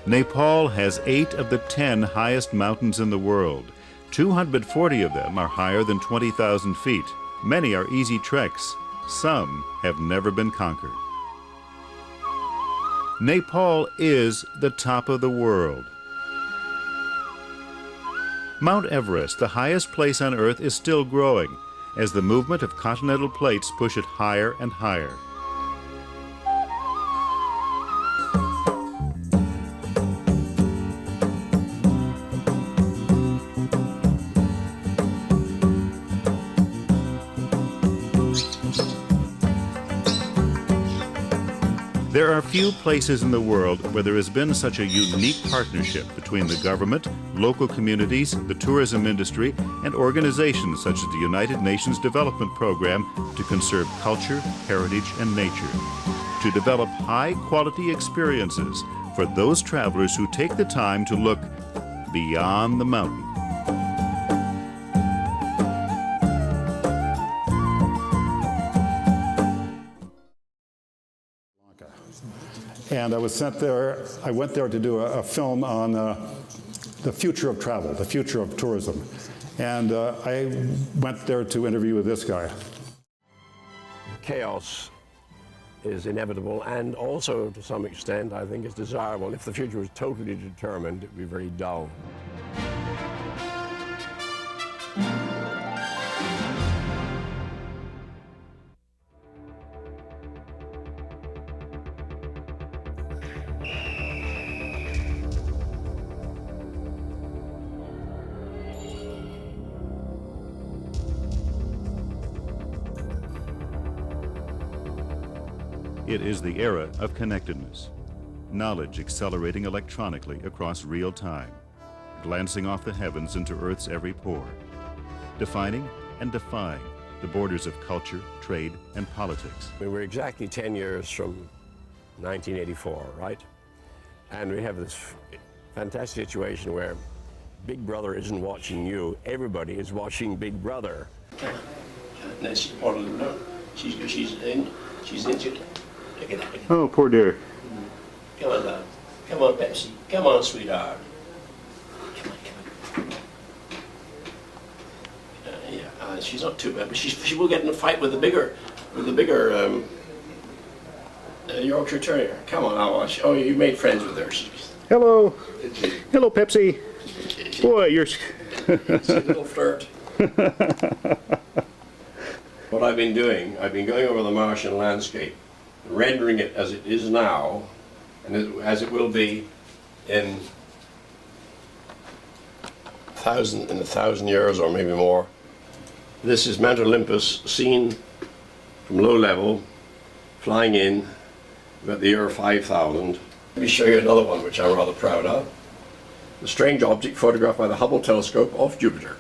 Nepal has 8 of the 10 highest mountains in the world. 240 of them are higher than 20,000 feet. Many are easy treks. Some have never been conquered. Nepal is the top of the world. Mount Everest, the highest place on Earth, is still growing as the movement of continental plates push it higher and higher. There are few places in the world where there has been such a unique partnership between the government, local communities, the tourism industry, and organizations such as the United Nations Development Program to conserve culture, heritage, and nature, to develop high-quality experiences for those travelers who take the time to look beyond the mountain. And I was sent there, I went there to do a film on the future of travel, the future of tourism. And I went there to interview with this guy. Chaos is inevitable and also, to some extent, I think is desirable. If the future was totally determined, it would be very dull. It is the era of connectedness, knowledge accelerating electronically across real time, glancing off the heavens into Earth's every pore, defining and defying the borders of culture, trade, and politics. We were exactly 10 years from 1984, right? And we have this fantastic situation where Big Brother isn't watching you, everybody is watching Big Brother. No, she's bottling up. She's injured. Oh, poor dear. Come on, love. Come on, Pepsi. Come on, sweetheart. Come on. She's not too bad, but she will get in a fight with the bigger Yorkshire Terrier. Come on, I'll watch. Oh, you made friends with her. Hello. Hello, Pepsi. Boy, you're... She's a little flirt. What I've been doing, I've been going over the Martian landscape, rendering it as it is now, and as it will be in a thousand years or maybe more. This is Mount Olympus seen from low level, flying in about the year 5000. Let me show you another one which I'm rather proud of. The strange object photographed by the Hubble telescope off Jupiter.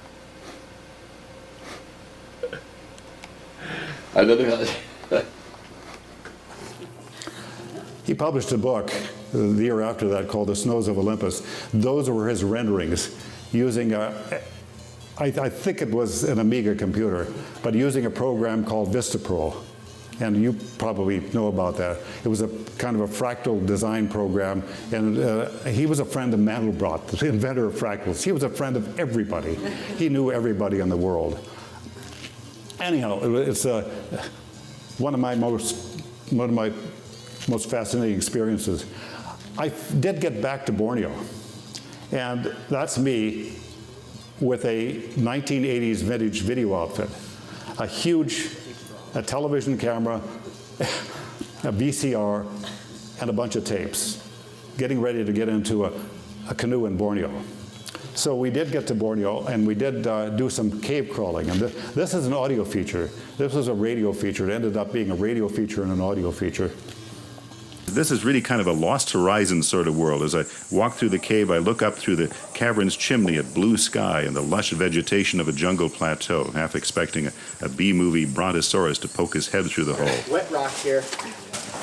He published a book the year after that called The Snows of Olympus. Those were his renderings using I think it was an Amiga computer, but using a program called VistaPro. And you probably know about that. It was a kind of a fractal design program, and he was a friend of Mandelbrot, the inventor of fractals. He was a friend of everybody. He knew everybody in the world. Anyhow, it's one of my most fascinating experiences. I did get back to Borneo, and that's me with a 1980s vintage video outfit, a television camera, a VCR, and a bunch of tapes, getting ready to get into a canoe in Borneo. So we did get to Borneo, and we did do some cave crawling. And this is an audio feature. This was a radio feature. It ended up being a radio feature and an audio feature. This is really kind of a lost horizon sort of world. As I walk through the cave, I look up through the cavern's chimney at blue sky and the lush vegetation of a jungle plateau, half expecting a B-movie brontosaurus to poke his head through the hole. Wet rock here.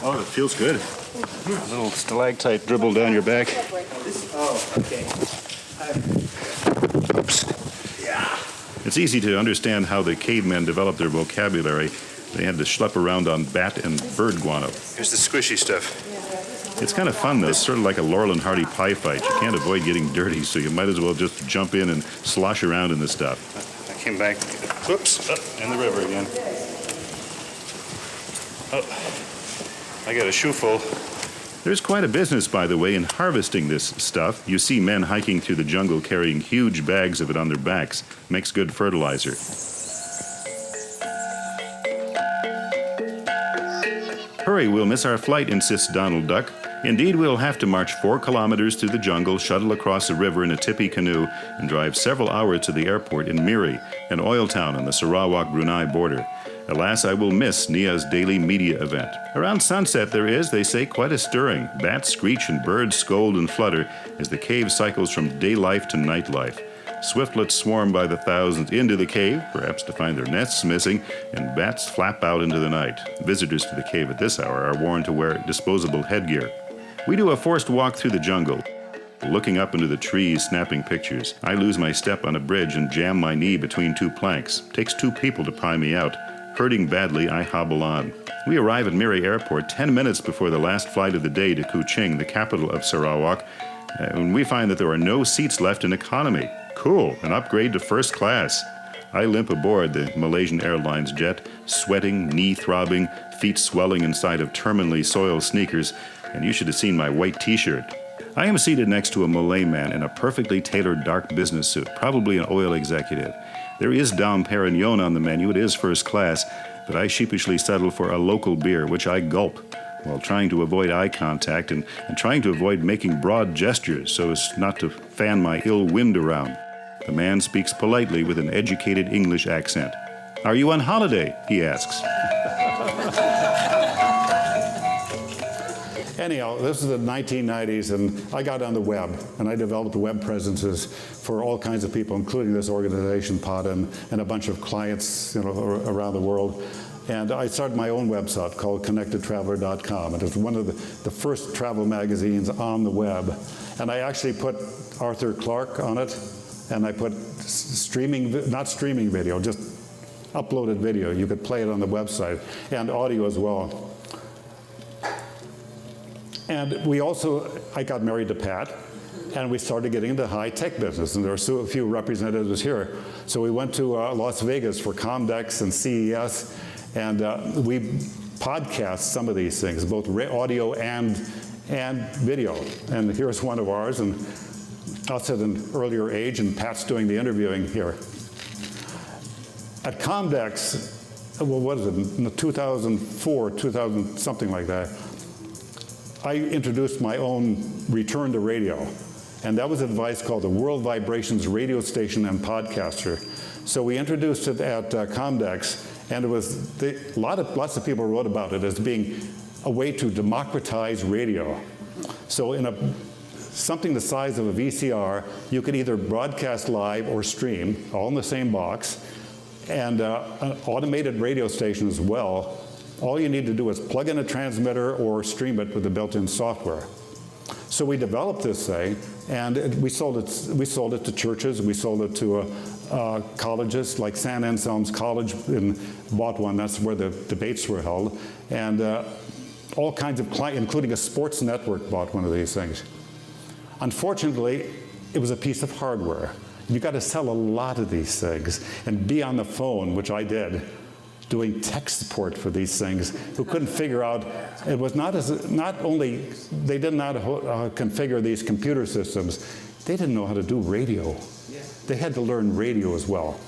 Oh, it feels good. A little stalactite dribble down your back. Oh, okay. Oops. Yeah. It's easy to understand how the cavemen developed their vocabulary. They had to schlep around on bat and bird guano. Here's the squishy stuff. It's kind of fun, though. It's sort of like a Laurel and Hardy pie fight. You can't avoid getting dirty, so you might as well just jump in and slosh around in this stuff. I came back, whoops, in the river again. Oh, I got a shoe full. There's quite a business, by the way, in harvesting this stuff. You see men hiking through the jungle carrying huge bags of it on their backs. Makes good fertilizer. Hurry, we'll miss our flight, insists Donald Duck. Indeed, we'll have to march 4 kilometers through the jungle, shuttle across a river in a tippy canoe, and drive several hours to the airport in Miri, an oil town on the Sarawak-Brunei border. Alas, I will miss Nia's daily media event. Around sunset there is, they say, quite a stirring. Bats screech and birds scold and flutter as the cave cycles from day life to night life. Swiftlets swarm by the thousands into the cave, perhaps to find their nests missing, and bats flap out into the night. Visitors to the cave at this hour are warned to wear disposable headgear. We do a forced walk through the jungle, looking up into the trees, snapping pictures. I lose my step on a bridge and jam my knee between 2 planks. Takes 2 people to pry me out. Hurting badly, I hobble on. We arrive at Miri Airport 10 minutes before the last flight of the day to Kuching, the capital of Sarawak, and we find that there are no seats left in economy. Cool, an upgrade to first class. I limp aboard the Malaysian Airlines jet, sweating, knee throbbing, feet swelling inside of terminally soiled sneakers, and you should have seen my white t-shirt. I am seated next to a Malay man in a perfectly tailored dark business suit, probably an oil executive. There is Dom Perignon on the menu. It is first class, but I sheepishly settle for a local beer, which I gulp, while trying to avoid eye contact and trying to avoid making broad gestures so as not to fan my ill wind around. The man speaks politely with an educated English accent. "Are you on holiday?" he asks. Anyhow, this is the 1990s, and I got on the web, and I developed web presences for all kinds of people, including this organization, POD, and a bunch of clients, around the world. And I started my own website called connectedtraveler.com. It was one of the first travel magazines on the web. And I actually put Arthur Clarke on it, and I put not streaming video, just uploaded video. You could play it on the website, and audio as well. And I got married to Pat, and we started getting into high-tech business, and there were a few representatives here. So we went to Las Vegas for Comdex and CES, and we podcast some of these things, both audio and video. And here's one of ours, and us at an earlier age, and Pat's doing the interviewing here. At Comdex, well, what is it, in 2004, 2000, something like that, I introduced my own return to radio, and that was a device called the World Vibrations Radio Station and Podcaster. So we introduced it at Comdex, and it was lots of people wrote about it as being a way to democratize radio. So in something the size of a VCR, you could either broadcast live or stream, all in the same box, and an automated radio station as well. All you need to do is plug in a transmitter or stream it with the built-in software. So we developed this thing, and we sold it to churches. We sold it to colleges, like San Anselm's College bought one. That's where the debates were held. And all kinds of clients, including a sports network, bought one of these things. Unfortunately, it was a piece of hardware. You got to sell a lot of these things and be on the phone, which I did, doing tech support for these things, who couldn't figure out, it was not only, they did not configure these computer systems, they didn't know how to do radio. They had to learn radio as well.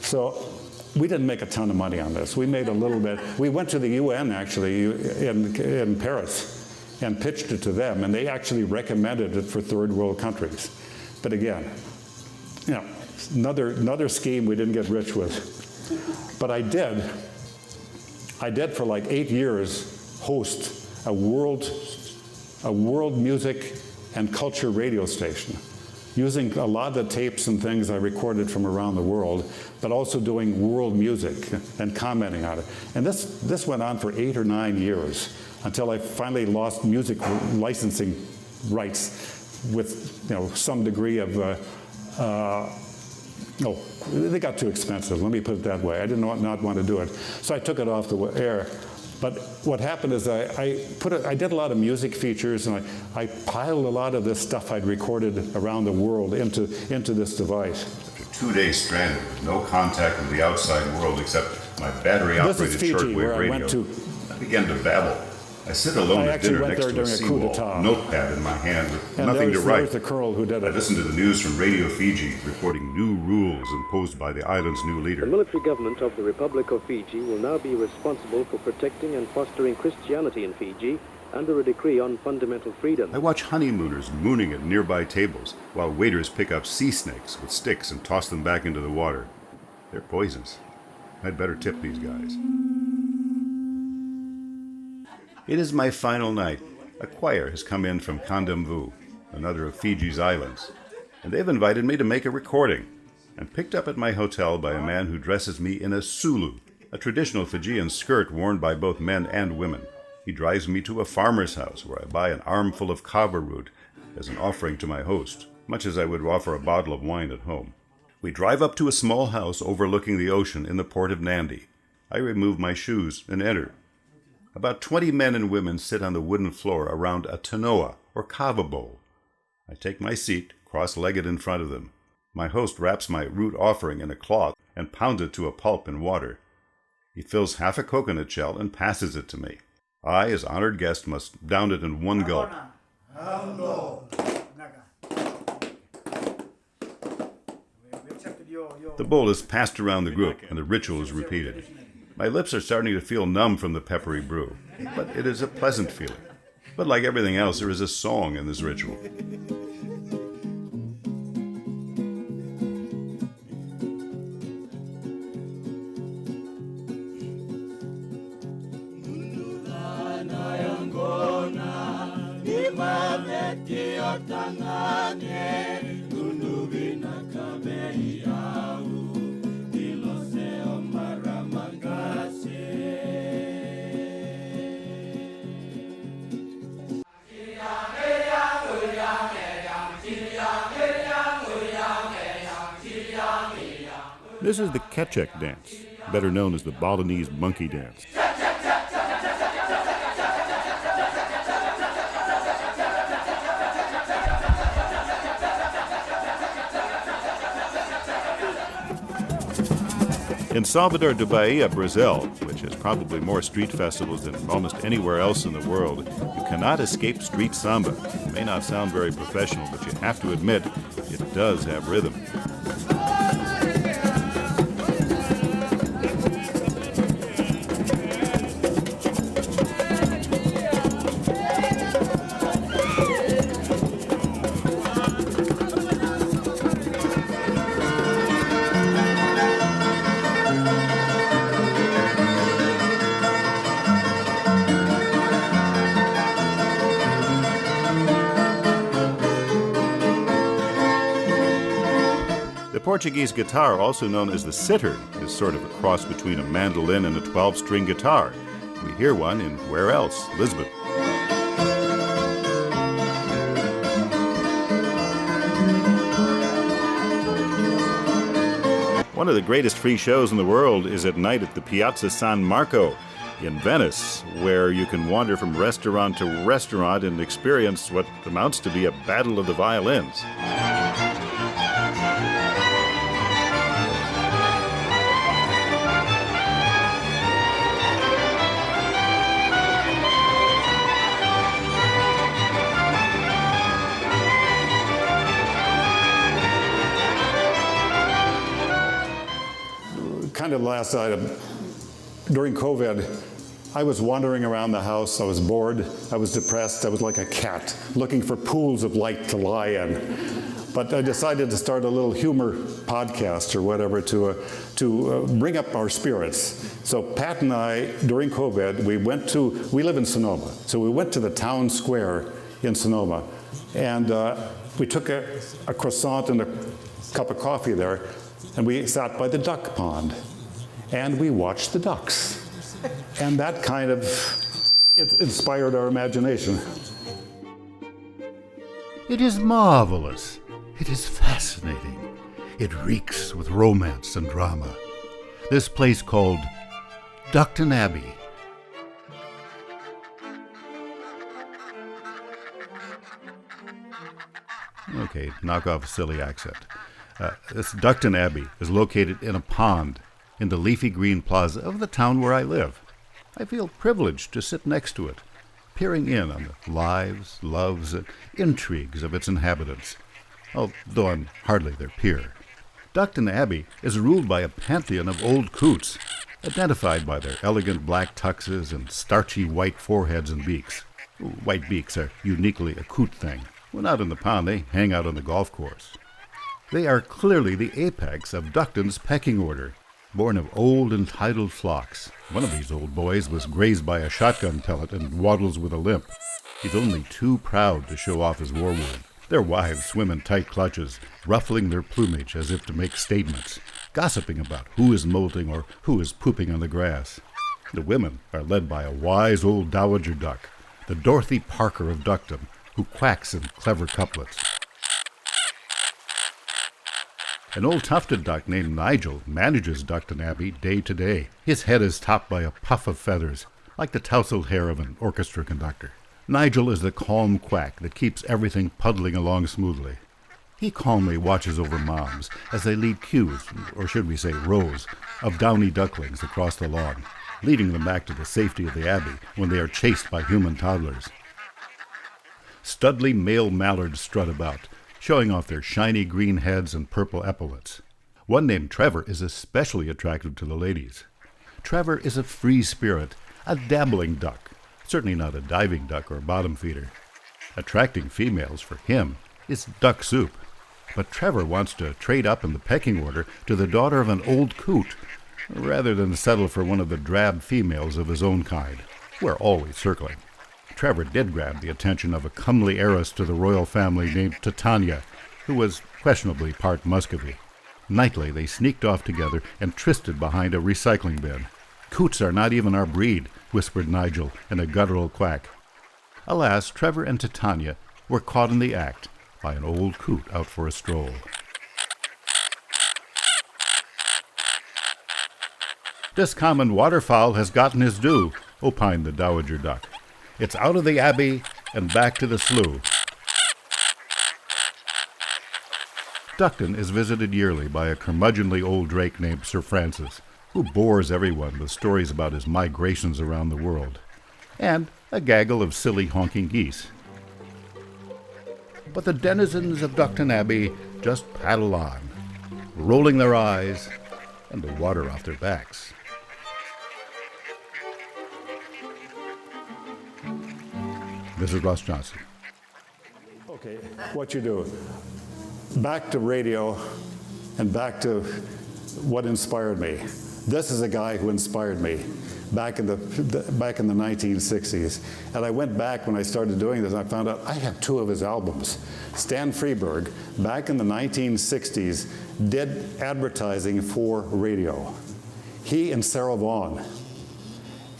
So we didn't make a ton of money on this. We made a little bit. We went to the UN, actually, in Paris, and pitched it to them, and they actually recommended it for third world countries. But again, another scheme we didn't get rich with. But I did for like 8 years host a world music and culture radio station, using a lot of the tapes and things I recorded from around the world, but also doing world music and commenting on it. And this went on for 8 or 9 years until I finally lost music licensing rights with some degree of they got too expensive, let me put it that way. I did not want to do it. So I took it off the air. But what happened is I did a lot of music features, and I piled a lot of this stuff I'd recorded around the world into this device. After 2 days stranded with no contact with the outside world except my battery-operated shortwave radio, I began to babble. I sit alone at dinner next to a seawall, notepad in my hand with nothing to write. The girl who did it. I listened to the news from Radio Fiji reporting new rules imposed by the island's new leader. The military government of the Republic of Fiji will now be responsible for protecting and fostering Christianity in Fiji under a decree on fundamental freedom. I watch honeymooners mooning at nearby tables while waiters pick up sea snakes with sticks and toss them back into the water. They're poisonous. I'd better tip these guys. It is my final night. A choir has come in from Kandamvu, another of Fiji's islands, and they've invited me to make a recording. I'm picked up at my hotel by a man who dresses me in a sulu, a traditional Fijian skirt worn by both men and women. He drives me to a farmer's house where I buy an armful of kava root as an offering to my host, much as I would offer a bottle of wine at home. We drive up to a small house overlooking the ocean in the port of Nandi. I remove my shoes and enter. About 20 men and women sit on the wooden floor around a tanoa, or kava bowl. I take my seat, cross-legged in front of them. My host wraps my root offering in a cloth and pounds it to a pulp in water. He fills half a coconut shell and passes it to me. I, as honored guest, must down it in one gulp. The bowl is passed around the group, and the ritual is repeated. My lips are starting to feel numb from the peppery brew, but it is a pleasant feeling. But like everything else, there is a song in this ritual. This is the Kecek dance, better known as the Balinese monkey dance. In Salvador de Bahia, Brazil, which has probably more street festivals than almost anywhere else in the world, you cannot escape street samba. It may not sound very professional, but you have to admit, it does have rhythm. The Portuguese guitar, also known as the sitar, is sort of a cross between a mandolin and a 12-string guitar. We hear one in Where Else, Lisbon. One of the greatest free shows in the world is at night at the Piazza San Marco in Venice, where you can wander from restaurant to restaurant and experience what amounts to be a battle of the violins. Kind of last item. During COVID, I was wandering around the house. I was bored. I was depressed. I was like a cat looking for pools of light to lie in. But I decided to start a little humor podcast or whatever to bring up our spirits. So Pat and I, during COVID, we live in Sonoma. So we went to the town square in Sonoma, and we took a croissant and a cup of coffee there, and we sat by the duck pond, and we watched the ducks. And that kind of inspired our imagination. It is marvelous. It is fascinating. It reeks with romance and drama. This place called Duckton Abbey. Okay, knock off a silly accent. This Duckton Abbey is located in a pond in the leafy green plaza of the town where I live. I feel privileged to sit next to it, peering in on the lives, loves, and intrigues of its inhabitants, although I'm hardly their peer. Duckton Abbey is ruled by a pantheon of old coots, identified by their elegant black tuxes and starchy white foreheads and beaks. White beaks are uniquely a coot thing. When out in the pond, they hang out on the golf course. They are clearly the apex of Duckton's pecking order, born of old entitled flocks. One of these old boys was grazed by a shotgun pellet and waddles with a limp. He's only too proud to show off his war wound. Their wives swim in tight clutches, ruffling their plumage as if to make statements, gossiping about who is molting or who is pooping on the grass. The women are led by a wise old dowager duck, the Dorothy Parker of Duckton, who quacks in clever couplets. An old tufted duck named Nigel manages Duckton Abbey day to day. His head is topped by a puff of feathers, like the tousled hair of an orchestra conductor. Nigel is the calm quack that keeps everything puddling along smoothly. He calmly watches over moms as they lead queues, or should we say rows, of downy ducklings across the lawn, leading them back to the safety of the abbey when they are chased by human toddlers. Studly male mallards strut about, showing off their shiny green heads and purple epaulets. One named Trevor is especially attractive to the ladies. Trevor is a free spirit, a dabbling duck, certainly not a diving duck or bottom feeder. Attracting females for him is duck soup. But Trevor wants to trade up in the pecking order to the daughter of an old coot, rather than settle for one of the drab females of his own kind. We're always circling. Trevor did grab the attention of a comely heiress to the royal family named Titania, who was questionably part Muscovy. Nightly they sneaked off together and trysted behind a recycling bin. Coots are not even our breed, whispered Nigel in a guttural quack. Alas, Trevor and Titania were caught in the act by an old coot out for a stroll. This common waterfowl has gotten his due, opined the dowager duck. It's out of the abbey and back to the slough. Duckton is visited yearly by a curmudgeonly old drake named Sir Francis, who bores everyone with stories about his migrations around the world, and a gaggle of silly honking geese. But the denizens of Duckton Abbey just paddle on, rolling their eyes and the water off their backs. This is Russ Johnson. Okay, what you do, back to radio and back to what inspired me. This is a guy who inspired me back in the 1960s. And I went back when I started doing this, and I found out I have two of his albums. Stan Freberg, back in the 1960s, did advertising for radio. He and Sarah Vaughan.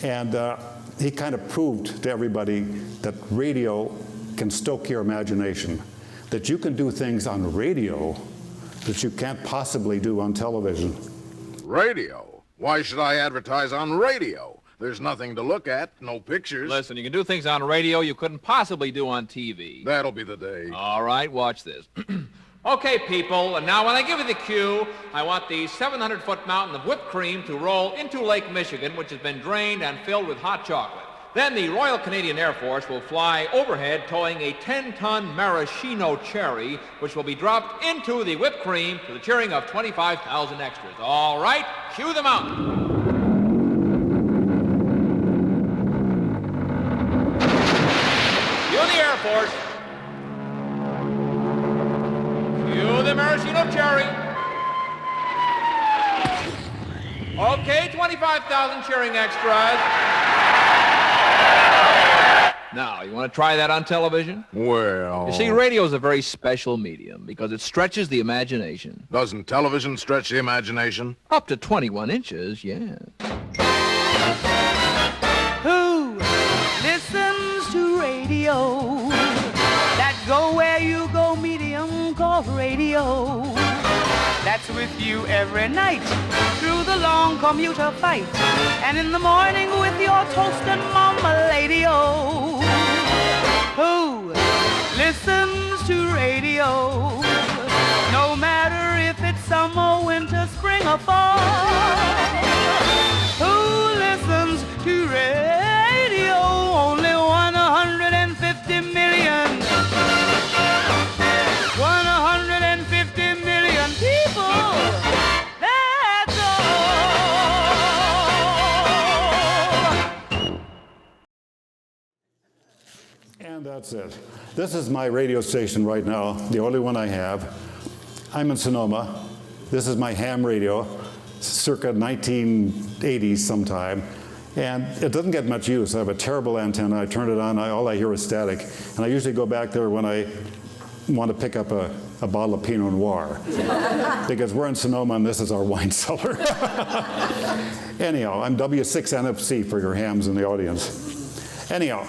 And he kind of proved to everybody that radio can stoke your imagination, that you can do things on radio that you can't possibly do on television. Radio? Why should I advertise on radio? There's nothing to look at, no pictures. Listen, you can do things on radio you couldn't possibly do on TV. That'll be the day. All right, watch this. Okay, people, and now when I give you the cue, I want the 700-foot mountain of whipped cream to roll into Lake Michigan, which has been drained and filled with hot chocolate. Then the Royal Canadian Air Force will fly overhead towing a 10-ton maraschino cherry, which will be dropped into the whipped cream to the cheering of 25,000 extras. All right, cue the mountain. Cue the Air Force. Cue the maraschino cherry. Okay, 25,000 cheering extras. Now, you want to try that on television? Well... You see, radio is a very special medium because it stretches the imagination. Doesn't television stretch the imagination? Up to 21 inches, yeah. Who listens to radio? That go where you go medium called radio. That's with you every night through the long commuter fight, and in the morning with your toast and mama lady-o. Who listens to radio? Singapore. Who listens to radio? Only 150 million. 150 million people. That's all. And that's it. This is my radio station right now, the only one I have. I'm in Sonoma. This is my ham radio, circa 1980s sometime. And it doesn't get much use. I have a terrible antenna. I turn it on, all I hear is static. And I usually go back there when I want to pick up a bottle of Pinot Noir. Because we're in Sonoma and this is our wine cellar. Anyhow, I'm W6NFC for your hams in the audience. Anyhow,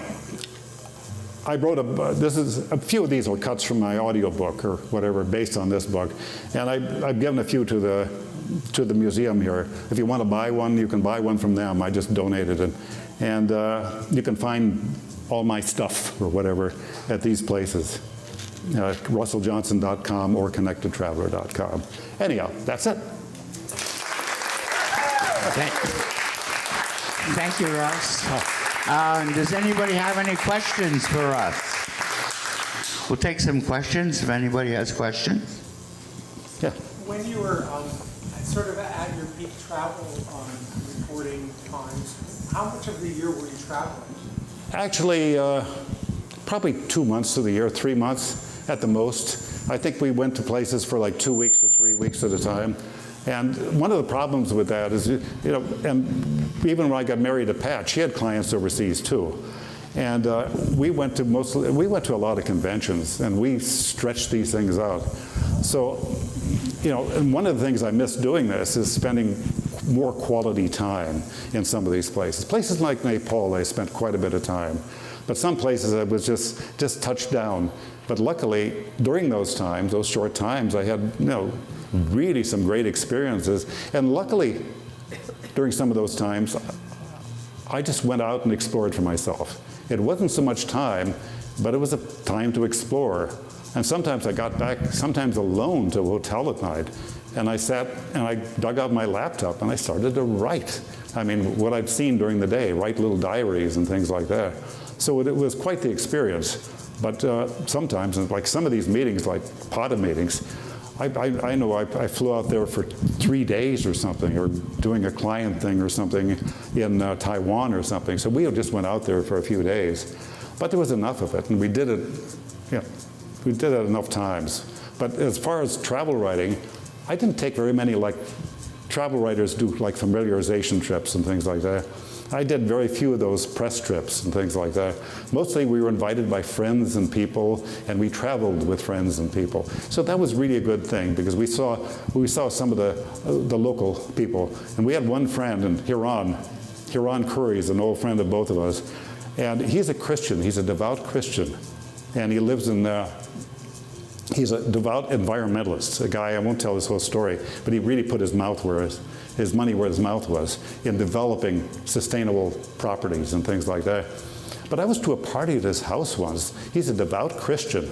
I wrote a few of these are cuts from my audiobook or whatever based on this book. And I've given a few to the museum here. If you want to buy one, you can buy one from them. I just donated it. And you can find all my stuff or whatever at these places. RussellJohnson.com or ConnectedTraveler.com. Anyhow, that's it. Thank you, Russ. Does anybody have any questions for us? We'll take some questions if anybody has questions. Yeah. When you were sort of at your peak travel reporting times, how much of the year were you traveling? Actually, probably 2 months of the year, 3 months at the most. I think we went to places for like 2 weeks to 3 weeks at a time. And one of the problems with that is, and even when I got married to Pat, she had clients overseas too. And we went to a lot of conventions, and we stretched these things out. So, and one of the things I miss doing this is spending more quality time in some of these places. Places like Nepal, I spent quite a bit of time. But some places I was just touched down. But luckily, during those times, those short times, I had, really some great experiences. And luckily, during some of those times, I just went out and explored for myself. It wasn't so much time, but it was a time to explore. And sometimes I got back, sometimes alone, to a hotel at night. And I sat and I dug out my laptop and I started to write. I mean, what I'd seen during the day, write little diaries and things like that. So it was quite the experience. But sometimes, like some of these meetings, like PATA meetings, I know I flew out there for 3 days or something, or doing a client thing or something in Taiwan or something. So we just went out there for a few days. But there was enough of it, and we did it, we did it enough times. But as far as travel writing, I didn't take very many, like travel writers do, like familiarization trips and things like that. I did very few of those press trips and things like that. Mostly we were invited by friends and people, and we traveled with friends and people. So that was really a good thing, because we saw some of the local people. And we had one friend, and Hiran Curry is an old friend of both of us. And he's a Christian, he's a devout Christian. And he lives in, he's a devout environmentalist, a guy, I won't tell his whole story, but he really put his money where his mouth was in developing sustainable properties and things like that. But I was to a party at his house once. He's a devout Christian.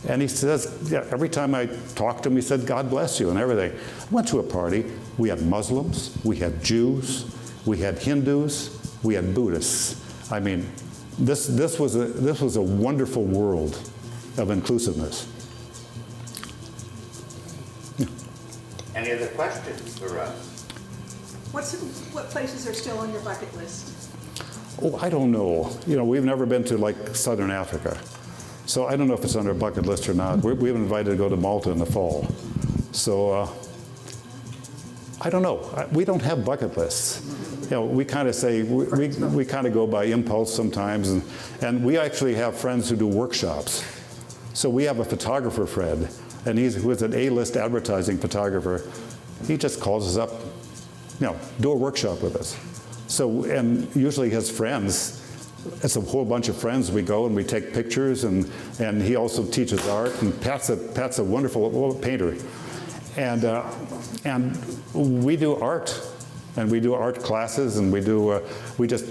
And he says, every time I talked to him, he said, God bless you and everything. I went to a party. We had Muslims, we had Jews, we had Hindus, we had Buddhists. I mean, this was a wonderful world of inclusiveness. Any other questions for us? What places are still on your bucket list? Oh, I don't know. We've never been to like Southern Africa. So I don't know if it's on our bucket list or not. We've been invited to go to Malta in the fall. So I don't know. We don't have bucket lists. We kind of say, we kind of go by impulse sometimes. And we actually have friends who do workshops. So we have a photographer friend, and who is an A-list advertising photographer. He just calls us up, do a workshop with us. So, and usually his friends, it's a whole bunch of friends. We go and we take pictures, and he also teaches art. And Pat's a wonderful painter, and we do art, and we do art classes, and we just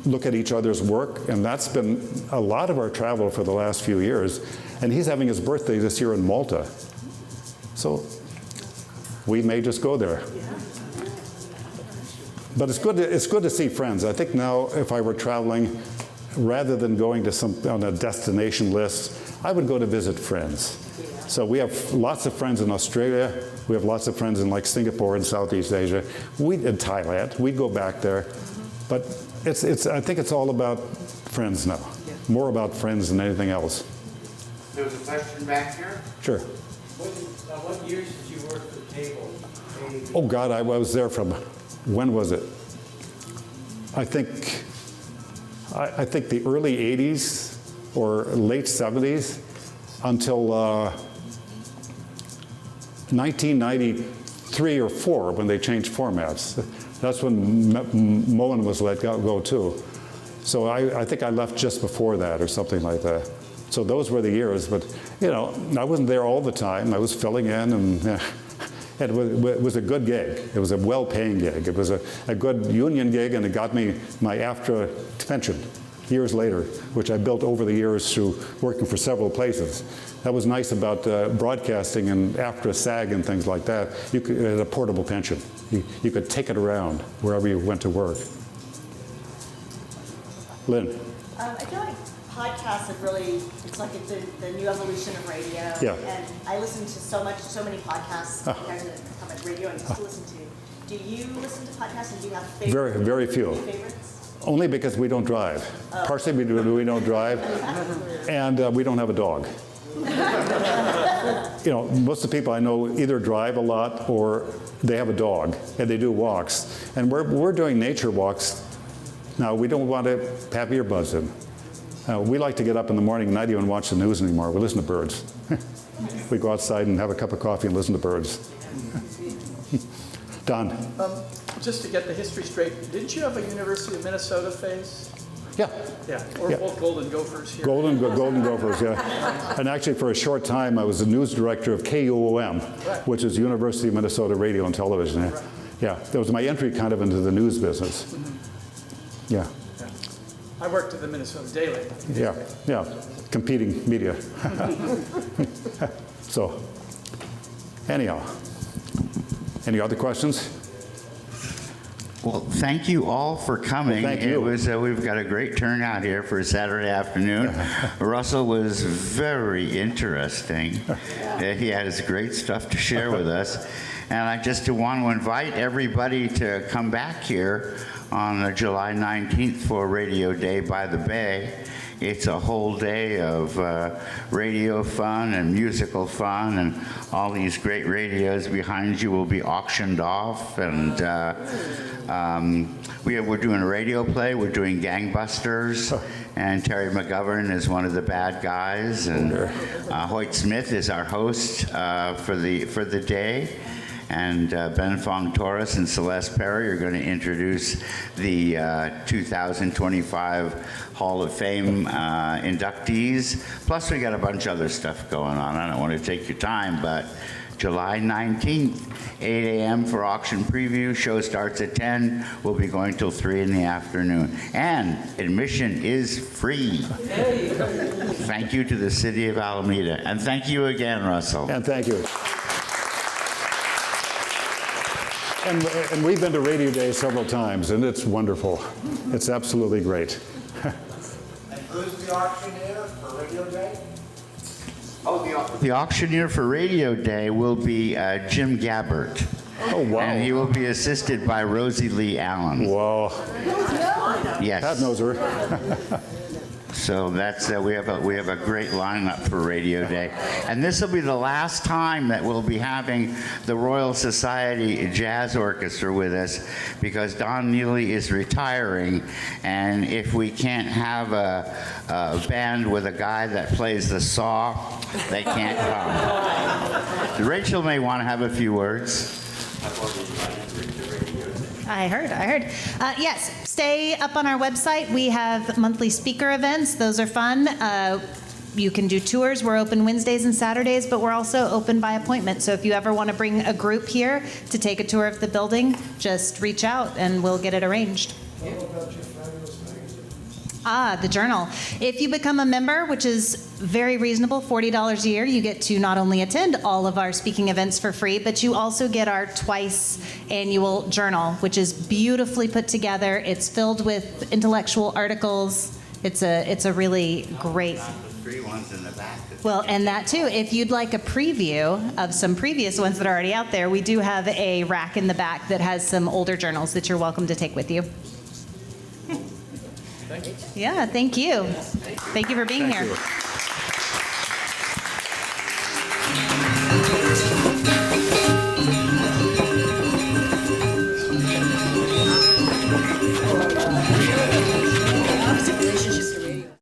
look at each other's work, and that's been a lot of our travel for the last few years. And he's having his birthday this year in Malta, so we may just go there. But it's good to see friends. I think now if I were traveling, rather than going to on a destination list, I would go to visit friends. So we have lots of friends in Australia. We have lots of friends in like Singapore and Southeast Asia. In Thailand, we'd go back there. But I think it's all about friends now. More about friends than anything else. There was a question back here? Sure. What years did you work for cable? Oh God, I was there from, when was it? I think the early 80s or late 70s until 1993 or 4 when they changed formats. That's when Moen was let go too. So I think I left just before that or something like that. So those were the years, but I wasn't there all the time. I was filling in, and it was a good gig. It was a well-paying gig. It was a good union gig, and it got me my AFTRA pension years later, which I built over the years through working for several places. That was nice about broadcasting and AFTRA, SAG, and things like that. You had a portable pension. You could take it around wherever you went to work. Lynn. I feel like podcasts have really, it's like the new evolution of radio. Yeah. And I listen to so many podcasts compared to how much radio I used to listen to. Do you listen to podcasts, and do you have favorites? Very, very few. Favorites? Only because we don't drive. Partially we don't drive, and we don't have a dog. Most of the people I know either drive a lot or they have a dog, and they do walks. And we're doing nature walks. Now, we don't want to have earbuds in. We like to get up in the morning and not even watch the news anymore. We listen to birds. We go outside and have a cup of coffee and listen to birds. Don. Just to get the history straight, didn't you have a University of Minnesota phase? Yeah. Yeah, or both Golden Gophers here. Golden Gophers, yeah. And actually, for a short time, I was the news director of KUOM, which is University of Minnesota Radio and Television. Yeah. Yeah, that was my entry kind of into the news business. Yeah. I worked at the Minnesota Daily. Yeah, competing media. So, anyhow, any other questions? Well, thank you all for coming. Well, thank you. It was, we've got a great turnout here for a Saturday afternoon. Russell was very interesting. He has great stuff to share with us. And I just want to invite everybody to come back here on July 19th for Radio Day by the Bay. It's a whole day of radio fun and musical fun, and all these great radios behind you will be auctioned off. And we're doing a radio play. We're doing Gangbusters, and Terry McGovern is one of the bad guys, and Hoyt Smith is our host for the day. And Ben Fong Torres and Celeste Perry are going to introduce the 2025 Hall of Fame inductees. Plus, we got a bunch of other stuff going on. I don't want to take your time, but July 19th, 8 a.m. for auction preview. Show starts at 10. We'll be going till 3 in the afternoon. And admission is free. Thank you to the City of Alameda. And thank you again, Russell. And thank you. And we've been to Radio Day several times, and it's wonderful. It's absolutely great. And who's the auctioneer for Radio Day? The auctioneer for Radio Day will be Jim Gabbert. Oh, wow. And he will be assisted by Rosie Lee Allen. Wow. Yes. Pat knows her. So that's we have a great lineup for Radio Day, and this will be the last time that we'll be having the Royal Society Jazz Orchestra with us, because Don Neely is retiring, and if we can't have a band with a guy that plays the saw, they can't come. Rachel may want to have a few words. I heard. Yes, stay up on our website. We have monthly speaker events. Those are fun. You can do tours. We're open Wednesdays and Saturdays, but we're also open by appointment. So if you ever want to bring a group here to take a tour of the building, just reach out and we'll get it arranged. The journal. If you become a member, which is very reasonable, $40 a year, you get to not only attend all of our speaking events for free, but you also get our twice annual journal, which is beautifully put together. It's filled with intellectual articles. It's a really great. Free ones in the back. Well, and that too. If you'd like a preview of some previous ones that are already out there, we do have a rack in the back that has some older journals that you're welcome to take with you. Thank you. Yeah, thank you. Thank you for being here.